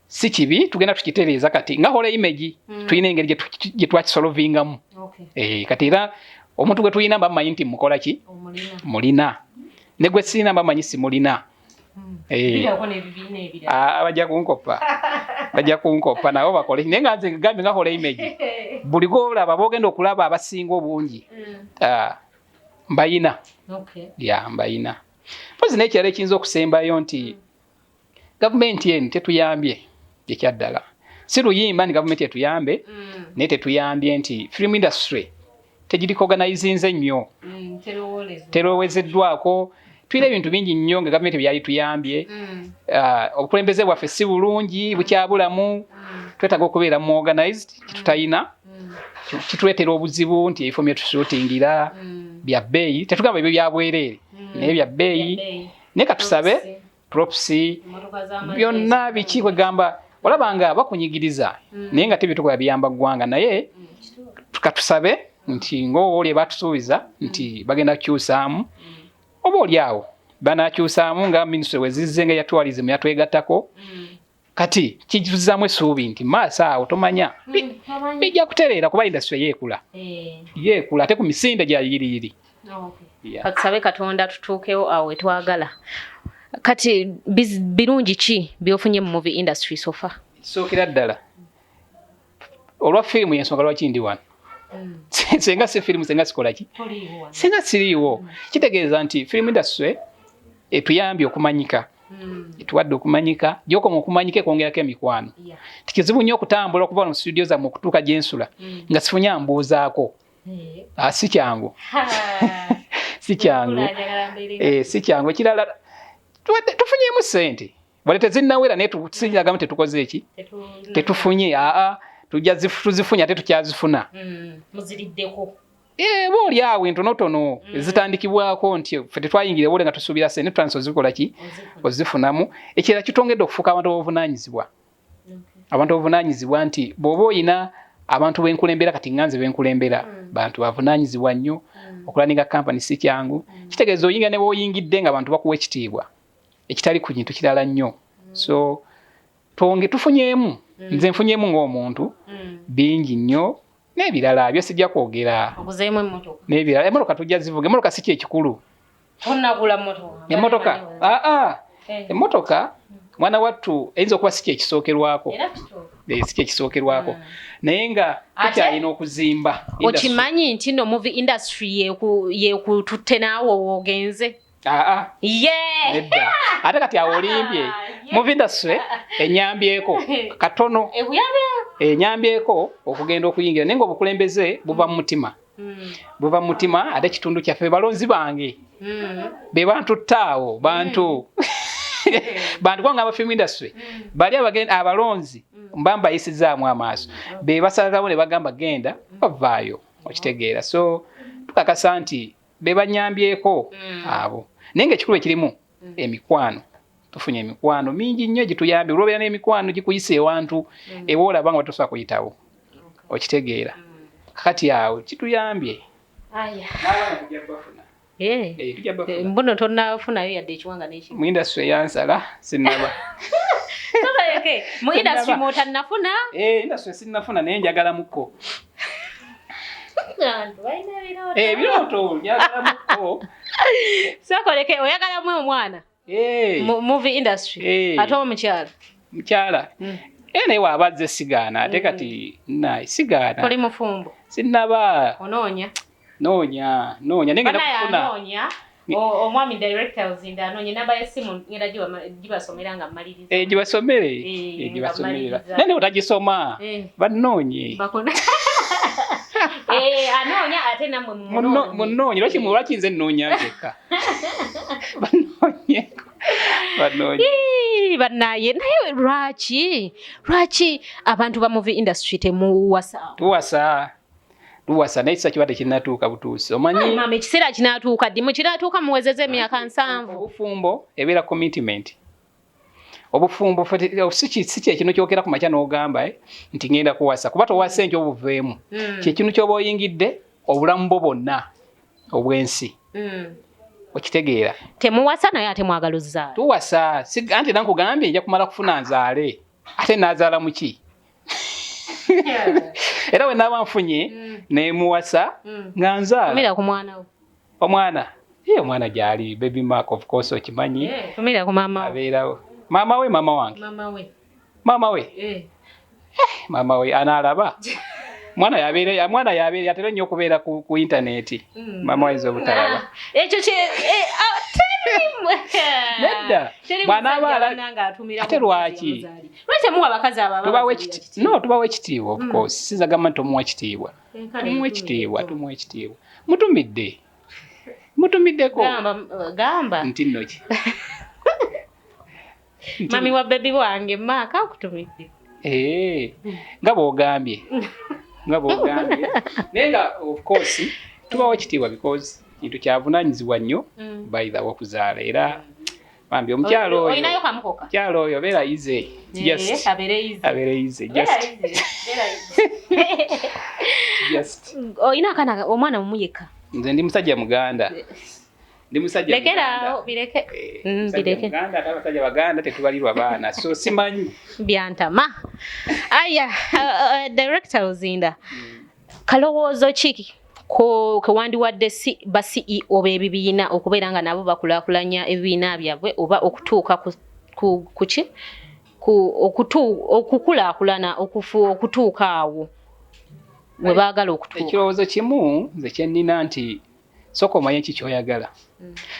si kibi tugenda tukitereeza kati nga hola image tulina engeri gye twakisolovingamu kati era omuntu gwe tulina bamanyi nti mukola ki mulina ne gwe sirina bamanyi si mulina bajja kunkoppa nabo bakole naye nga nze gambe nga hola image buli golaba bogenda okulaba abasinga obungi mbayina mbayina pozi n'ekirala ekiyinza okusembayo nti gavumenti eno tetuyambye ekyaddala si luyimba nti gavumenti etuyambe naye tetuyambye nti film industry tegiriko organizinze nnyo teroowezeddwako tulina ebintu bingi nnyo nga gavumenti byali tuyambye obukulembeze bwaffe si bulungi bukyabulamu twetaaga okubeera mu organized kitutayina kituleetera obuzibu nti ebifo bye tushootingira bya bbeeyi tetugamba ebyo byabwereere naye bya bbeeyi naye katusabe propsi byonna biki kwegamba olabanga bakunyigiriza naye nga tebitukola biyamba ggwanga naye katusabe nti ng'owooli batusuubiza nti bagenda kukyusaamu oba oli awo banakyusaamu nga minisitule wezizze nga yatwalizimu yatwegattako kati kijuzaamu essuubi nti maaso awo tomanya bijja kutereera kuba indasitule yeekula ate ku misinde gyayiriyiri katusabe Katonda tutuukewo awo wetwagala kati birungi ki byofunye mu movie industry so far sookera ddala olwa firimu yensonga lwaki ndi wano senga si firimu senga sikola ki senga siriiwo kitegeeza nti firimu industry etuyambye okumanyika etuwadde okumanyika gyokoma okumanyika ekwongerako emikwano tikizibu nnyo okutambula okuva mu studio zammwe okutuuka gyensula nga sifunya mbuuzaako si kyangu si kyangu si kyangu ekirala tufunyeemu ssente bwale tezinnawera naye tusinyagamu tetukoze eki tetufunye tuzifunye ate tukyazifuna muziriddeko booli awo entonotono ezitandikibwako nti ffe tetwayingira bole nga tusuubira ssente tutandise ozikola ki ozifunamu ekirala kitongedde okufuuka abantu b'obuvunaanyizibwa abantu b'obuvunaanyizibwa nti bw'oba oyina abantu b'enkulembera kati nganze b'enkulembera bantu bavunaanyizibwa nnyo okulaninga kampani si kyangu kitegeeza oyingira ne bw'oyingidde nga abantu bakuwa ekitiibwa ekitali ku kintu kirala nnyo so tufunyeemu nze nfunyeemu ng'omuntu bingi nnyo n'ebirala byo sijja kwogera. Okuzeemu emmotoka. N'ebirala emmotoka tujja zivuga. Emmotoka si kyekikulu. Onnagula mmotoka. Emmotoka. Emmotoka mwana wattu eyinza okuba si kyekisookerwako. Era kituufu. Si kyekisookerwako. Naye nga tukyalina okuzimba. Okimanyi nti no movie industry yekututte naawe ogenze? Nedda. Ate kati awo olimbye. Movie industry enyambyeko katono. Enyambyeko okugenda okuyingira naye ng'obukulembeze buva mu mutima. Buva mu mutima ate kitundu kyaffe balonzi bange. Be bantu ttaawo bantu. Bantu kwanga aba film industry. Bali abagenda abalonzi mbamba yisizaamu amaaso. Be basalirawo ne bagamba genda bavaayo. Okitegeera. So tukakasa nti be banyambyeko abo. Naye ng'ekikulu ekirimu emikwano. Tufunye emikwano mingi nnyo gituyambye. Olwobeera n'emikwano gikuyisa ewantu ewa olaba nga batosobola kuyitawo. Okitegeera. Kati awo kituyambye. N'abaana tujja kubafuna. Tujja kubafuna. Mbuno tonnafunayo yadde ekiwanga n'ekimu. Mu industry yansala sinnaba. Mu industry mwotannafuna? Industry sinnafuna naye njagala mukko. Ebirooto njagala mukko. Sakoleke oyagala mwe omwana? Movie industry. Ate omukyala? Mukyala. Naye waabazze sigaana ate kati sigaana. Oli mufumbo? Sinnaba. Onoonya? Noonya nengenda kufuna. Anoonya. Omwami director Luzinda anoonya namba y'essimu ngenda gibasomera nga mmaliriza. Gibasomere. Gibasomerera. Nene otagisoma. Banoonye. Anoonya ate nammwe munoonye. Lwaki nze nnoonya nzekka? Banoonye. Bannaye naye lwaki abantu ba movie industry temuwasa? Tuwasa naye kisa kibadde kinnatuuka butuusi. Omanyi mama ekiseera kinatuuka ddi kinatuuka muwezeze emyaka 7. Obufumbo ebeera commitment. Obufumbo si kyekino kyokera ku makya n'ogamba nti ngenda kuwasa kuba towasa enkyo obuveemu. Kyekino ky'oba oyingidde obulamu bwo bwonna obw'ensi. Okitegeera. Temuwasa naye ate mwagala ozzaala? Tuwasa. Anti nankugambye nja kumala kufuna nzaale. Ate naazaala mu ki? Era we naaba nfunye neemuwasa nga nzaala. Tumira ku mwana we. Omwana? Omwana gy'ali baby mark of course okimanyi. Tumira ku maama we. Abeerawo. Maama we maama wange? Maama we? Maama we anaalaba. Mwana yabeera yatera nnyo okubeera ku internet. Maama we obutalaba. Ekyo Nedda. Mwana abaala ate lwaki? Lwaki muwa abakazi abo tubawe ekitiibwa of course. Sizagamba nti omuwa ekitiibwa. Tumuwe ekitiibwa. Mutumiddeko. Gamba. Nti nno ki? Mami wa baby wange maaka akutumidde. Nga bw'ogambye. Naye nga of course tubawo ekitiibwa because kintu kyavunaanyizibwa nnyo bayithawo okuzaala era bambi omukyalo oyo. Olinayo kamukoka? Omukyalo oyo beera ize. Abeere ize. Olina akaana omwana mumuyeka? Nze ndi musajja Muganda. Lekera bireke. Muganda ate abasajja Baganda tetubalirwa baana so simanyi. Byantama. Aya director Luzinda. Kalowoozo ki ke wandiwadde ba CEO b'ebibiina okubeera nga nabo bakulaakulanya ebibiina byabwe oba okutuuka ku ki? Okukulaakulana okutuuka awo we baagala okutuuka? Ekirowoozo kimu nze kye nnina nti sooka omanye ki ky'oyagala.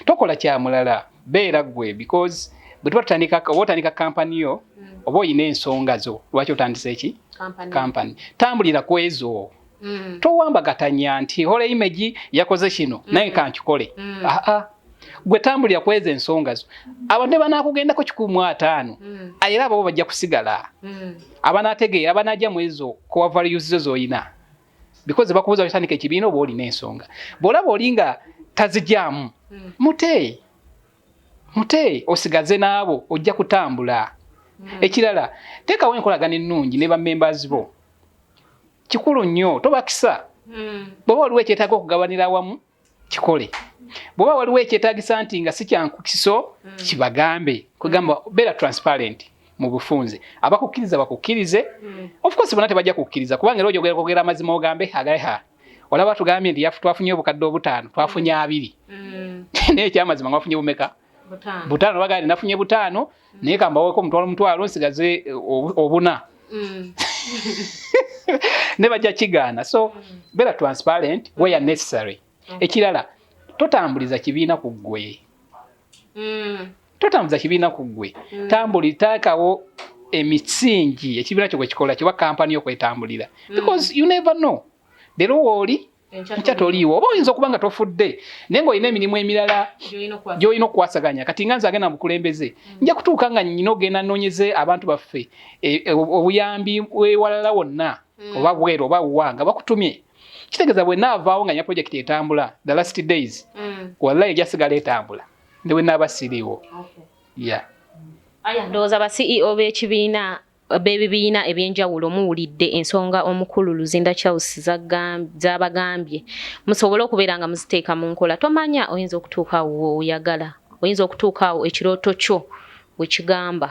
Tokola kya mulala beera ggwe because bwe tuba otandika kampani yo oba oyina ensonga zo lwaki otandise eki? Kampani. Tambulira ku ezo. Towambagatanya nti hola image yakoze kino naye kankikole. Gwe tambulira ku ezo ensonga zo. Abantu banaakugendako 15 era abo bajja kusigala. Abanaategeera abanajja mu ezo core values zo z'oyina. Because bakubuza otandika ekibiina oba olina ensonga. Bw'olaba olinga tazijjamu mute osigaze n'abo ojja kutambula. Ekirala teekawo enkolagana ennungi ne bammembers bo. Kikulu nnyo tobakisa. Bw'oba waliwo ekyetaaga okugabanira awamu kikole. Bw'oba waliwo ekyetaagisa nti nga si kyankukiso kibagambe. Kugamba beera transparent. mu bufunze abakukkiriza bakukkirize of course bona tebajja kukkiriza kubanga lero jogera amazima ogambe agaha olaba tugambye ndi twafunye obukadde obutaano twafunye 2 naye ekyamazima mwafunye bumeka butaano bagandi nafunye butaano naye kambaweko mutwalo nsigaze obuna ne bajja kigaana so better transparent where necessary ekirala totambuliza kibiina ku ggwe totambuliza kibiina ku ggwe tambulitaakawo emitsingi ekibiina kyo gwe kikola kiba kampani yokwetambulira because you never know lero wooli nkyatoliiwo oba oyinza okuba nga tofudde naye ng'olina emirimu emirala gy'olina okukwasaganya kati nga nze agenda mu bukulembeze nja kutuuka nga nnyina ogenda nnoonyeze abantu baffe obuyambi wewalala wonna oba bweru oba wuwanga bakutumye kitegeeza bwe naavaawo nga nya projekiti etambula the last days wallahi ejjasigala etambula ne bwe naaba siriiwo aya ndowooza ba CEO b'ekibiina b'ebibiina ebyenjawulo muwulidde ensonga omukulu Luzinda Charles z'abagambye musobole okubeera nga muziteeka mu nkola tomanya oyinza okutuukawo oyagala oyinza okutuukawo ekirooto kyo wekigamba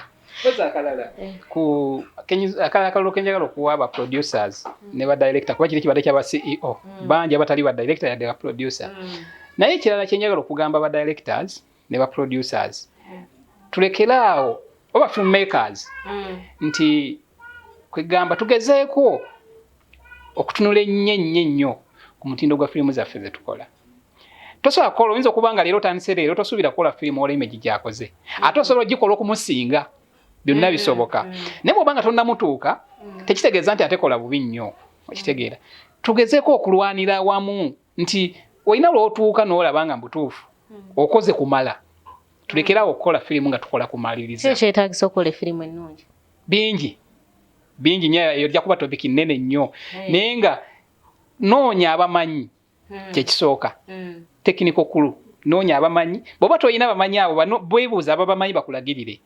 akalalo kenjagala okuwa aba producers ne ba director kuba kiri kibadde kyaba CEO bangi abatali ba director yadde ba producer naye ekirala kyenjagala okugamba ba directors ne ba producers tulekeraawo oba filmmakers nti kwegamba tugezeeko okutunula ennyo ku mutindo gwa firimu zaffe ze tukola tosobola kukola oyinza okuba nga leero otandise leero tosuubira kukola firimu ola image gyakoze ate osobola ogikola okumusinga byonna bisoboka naye bw'oba nga tonnamutuuka tekitegeeza nti ate kola bubi nnyo okitegeera tugezeeko okulwanira wamu nti olina lw'otuuka n'olaba nga mbutuufu okoze kumala tulekerawo okukola firimu nga tukola kumaliriza kyetaagisa okukola firimu ennungi bingi nnyo ojja kuba topiki nnene nnyo naye nga noonya abamanyi kyekisooka tekiniko kulu noonya abamanyi bw'oba toyina abamanyi abo bwebuuza ababamanyi bakulagirire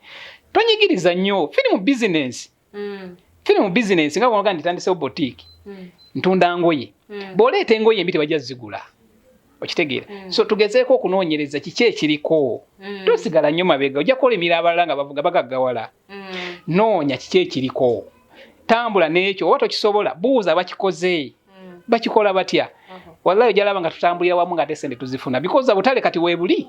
tonyigiriza nnyo firimu bizinensi nga bwonoga nditandisewo botiiki ntunda ngoye bw'oleeta engoye embi tebajja zigula okitegeera so tugezeeko okunoonyereza kiki ekiriko tosigala nnyo mabega ojja kukola emira abalala nga bavuga bagaggawala noonya kiki ekiriko tambula n'ekyo oba tokisobola buuza bakikoze bakikola batya wallahi ojja laba nga tutambulira wamu nga ate sente tuzifuna because abutale kati weebuli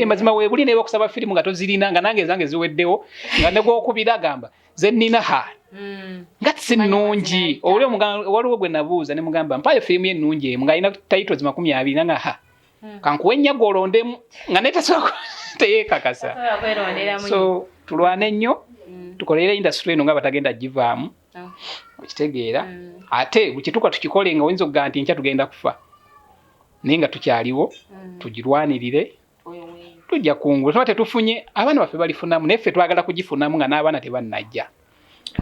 mazima weebuli naye bakusaba firimu nga tozirina nga nange ezange ziweddewo nga ne gwokubira gamba ze nnina nga sinnungi waliwo gwe nabuuza ne mugamba mpayo firimu ennungi emu ng'alina titles 20 nga kankuwa ennyago olondemu nga naye tasobola teyeekakasa so tulwane nnyo tukolere industry eno nga batagenda givaamu okitegeera ate bwe kituuka tukikole nga oyinza okugamba nti nkya tugenda kufa naye nga tukyaliwo tugirwanirire tujja kungula tuba tetufunye abaana baffe balifunamu naye ffe twagala kugifunamu nga n'abaana tebannajja.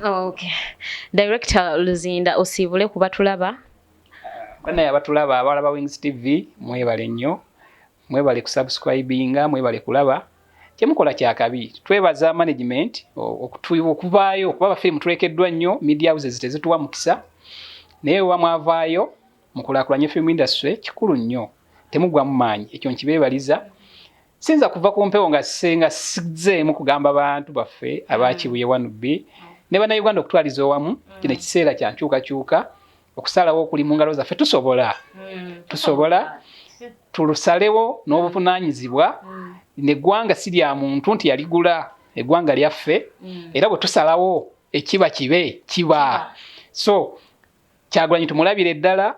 Okay. Director Luzinda osiibule kuba tulaba. Banaye abatulaba abalaba Wings TV mwebale nnyo mwebale kusubscribinga mwebale kulaba kyemukola kyakabi twebaza management okuvaayo kuba bafirimu tulekeddwa nnyo media houses tezituwa mukisa naye wamwavaayo mukulakulanye film industry kikulu nnyo temugwa mu maanyi ekyo nkibeebaliza sinza kuva ku mpewo nga sizzeemu kugamba abantu baffe abakibuye 1B ne bannayuganda okutwaliza owamu kino ekiseera kya nkyukakyuka okusalawo okuli mu ngalo zaffe tusobola tulusalewo n'obuvunaanyizibwa neggwanga si lya muntu nti yaligula eggwanga lyaffe era bwe tusalawo ekiba kiba so Kyagulanyi tumulabire ddala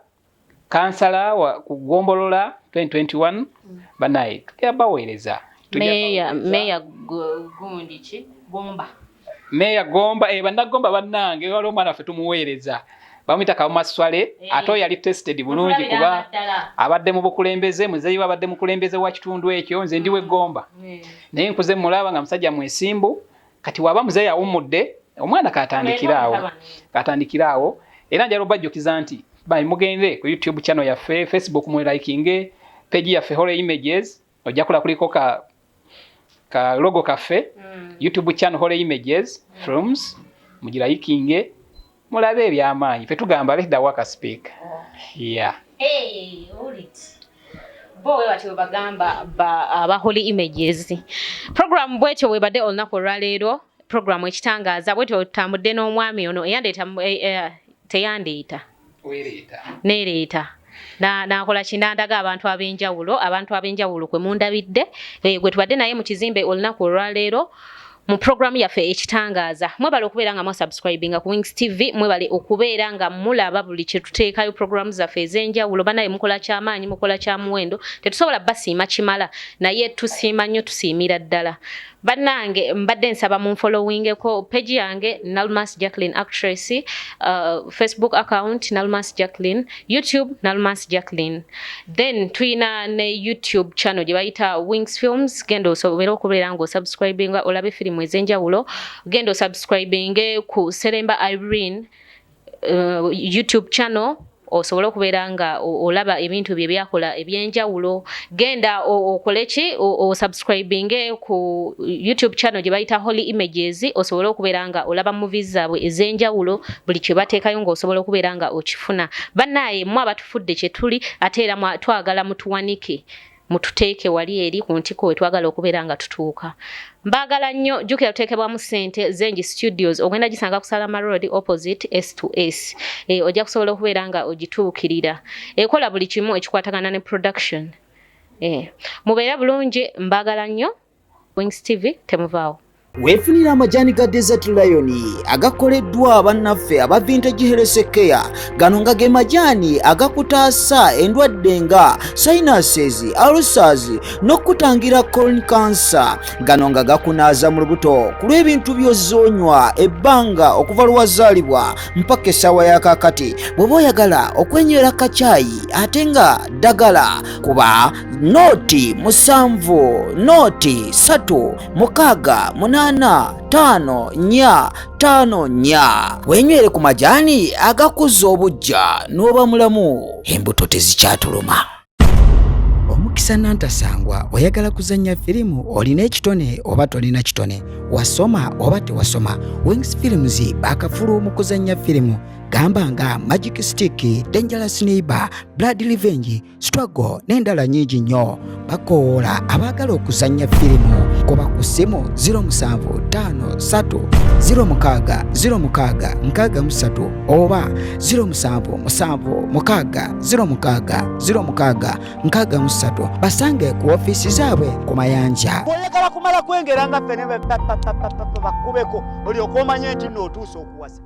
kansala kugombolola 2021 banaye tuyabaweereza meya Gomba bannagomba bannange waliwo omwana waffe tumuweereza bamuyita Kamaswale ate oyo yali tested bulungi kuba abadde mu bukulembeze muzeeyi abadde mukulembeze wa kitundu ekyo nze ndiwe Gomba naye nkuze mulaba nga musajja mwesimbu kati waba muzeeyi awummudde omwana katandikiraawo era njalo bajjukiza nti mugende ku YouTube channel yaffe Facebook mu likinge page yaffe Hole Images ojja kula kuliko ka logo kaffe YouTube channel Hole Images Films mugiraikinge mulabe ebyamaanyi fe tugamba let the worker speak. Hold it. Bowe wati bagamba aba Hole Images program bwetyo webadde olunaku olwaleero program ekitangaaza bwetyo tutambudde n'omwami ono eyandeeta teyandeeta nereeta nakola kinandaga abantu ab'enjawulo kwe mundabidde gwe tubadde naye mu kizimbe olunaku olwaleero mu programu yaffe ekitangaaza. Mwebale okubeera nga subscribinga ku Wings TV, mwebale okubeera nga mulaba buli kye tuteekayo programu zaffe ez'enjawulo. Banaye mukola kyamaanyi, mukola kya muwendo, tetusobola basiima kimala naye tusiima nnyo, tusiimira ddala. Bannange mbadde nsaba mu followingeko page yange Nalmas Jacqueline Actress, Facebook account Nalmas Jacqueline, YouTube Nalmas Jacqueline. Then tuyina ne YouTube channel gye bayita Wings Films. Genda osobera okubeera nga osubscribinga olabe firimu ez'enjawulo. Genda osubscribinge ku Seremba Irene YouTube channel. Osobola okubeera nga olaba ebintu bye byakola ebyenjawulo. Genda okoleki subscribinge ku YouTube channel gye bayita Holy Images. Osobola okubeera nga olaba movies zaabwe ez'enjawulo, buli kye bateekayo nga osobola okubeera nga okifuna. Bannaye mwe abatufudde kye tuli ate era twagala mutuwanike mututeeke wali eri ku ntiko we twagala okubeera nga tutuuka. Mbagala nnyo, jjukira tuteekebwamu ssente Zenji Studios, ogenda gisanga ku Salama Road opposite S2S. Ojja kusobola okubeera nga ogituukirira. Ekola buli kimu ekikwatagana ne production. Mubeera bulungi, mbagala nnyo. Wings TV temuvaawo. Weefunira amajani ga Desert Lion agakoleddwa bannaffe aba Vintage Health Care. Gano nga ge majani agakutaasa endwadde nga sinuses, ulcers n'okutangira colon cancer. Gano nga gakunaaza mu lubuto ku lw'ebintu by'ozonywa ebbanga okuva lwazaalibwa mpaka essaawa ya kaakati. Bw'oba oyagala okwenywera kacaayi ate nga ddagala, kuba nooti 7 nooti 3 6 8 5 4 5 4. Wenywere ku majani agakuza obujja n'oba mulamu, embuto tezikyatuluma. Omukisa Nantasangwa, oyagala kuzannya firimu, olina ekitone oba tolina kitone, wasoma oba tewasoma, Wings Films bakafulu mu kuzannya firimu. Gamba nga Magic Stick, Dangerous Neighbor, Blood Revenge, Struggle n'endala nnyingi nnyo. Bakoola abaagala okuzannya firimu. Kuba ku ssimu 0750600663 oba 0776060663. Basange ku ofiisi zaabwe ku Mayanja. Bw'oyagala kumala kwengera nga ffene bakubeko olyoka omanye nti n'otuusa okuwasa.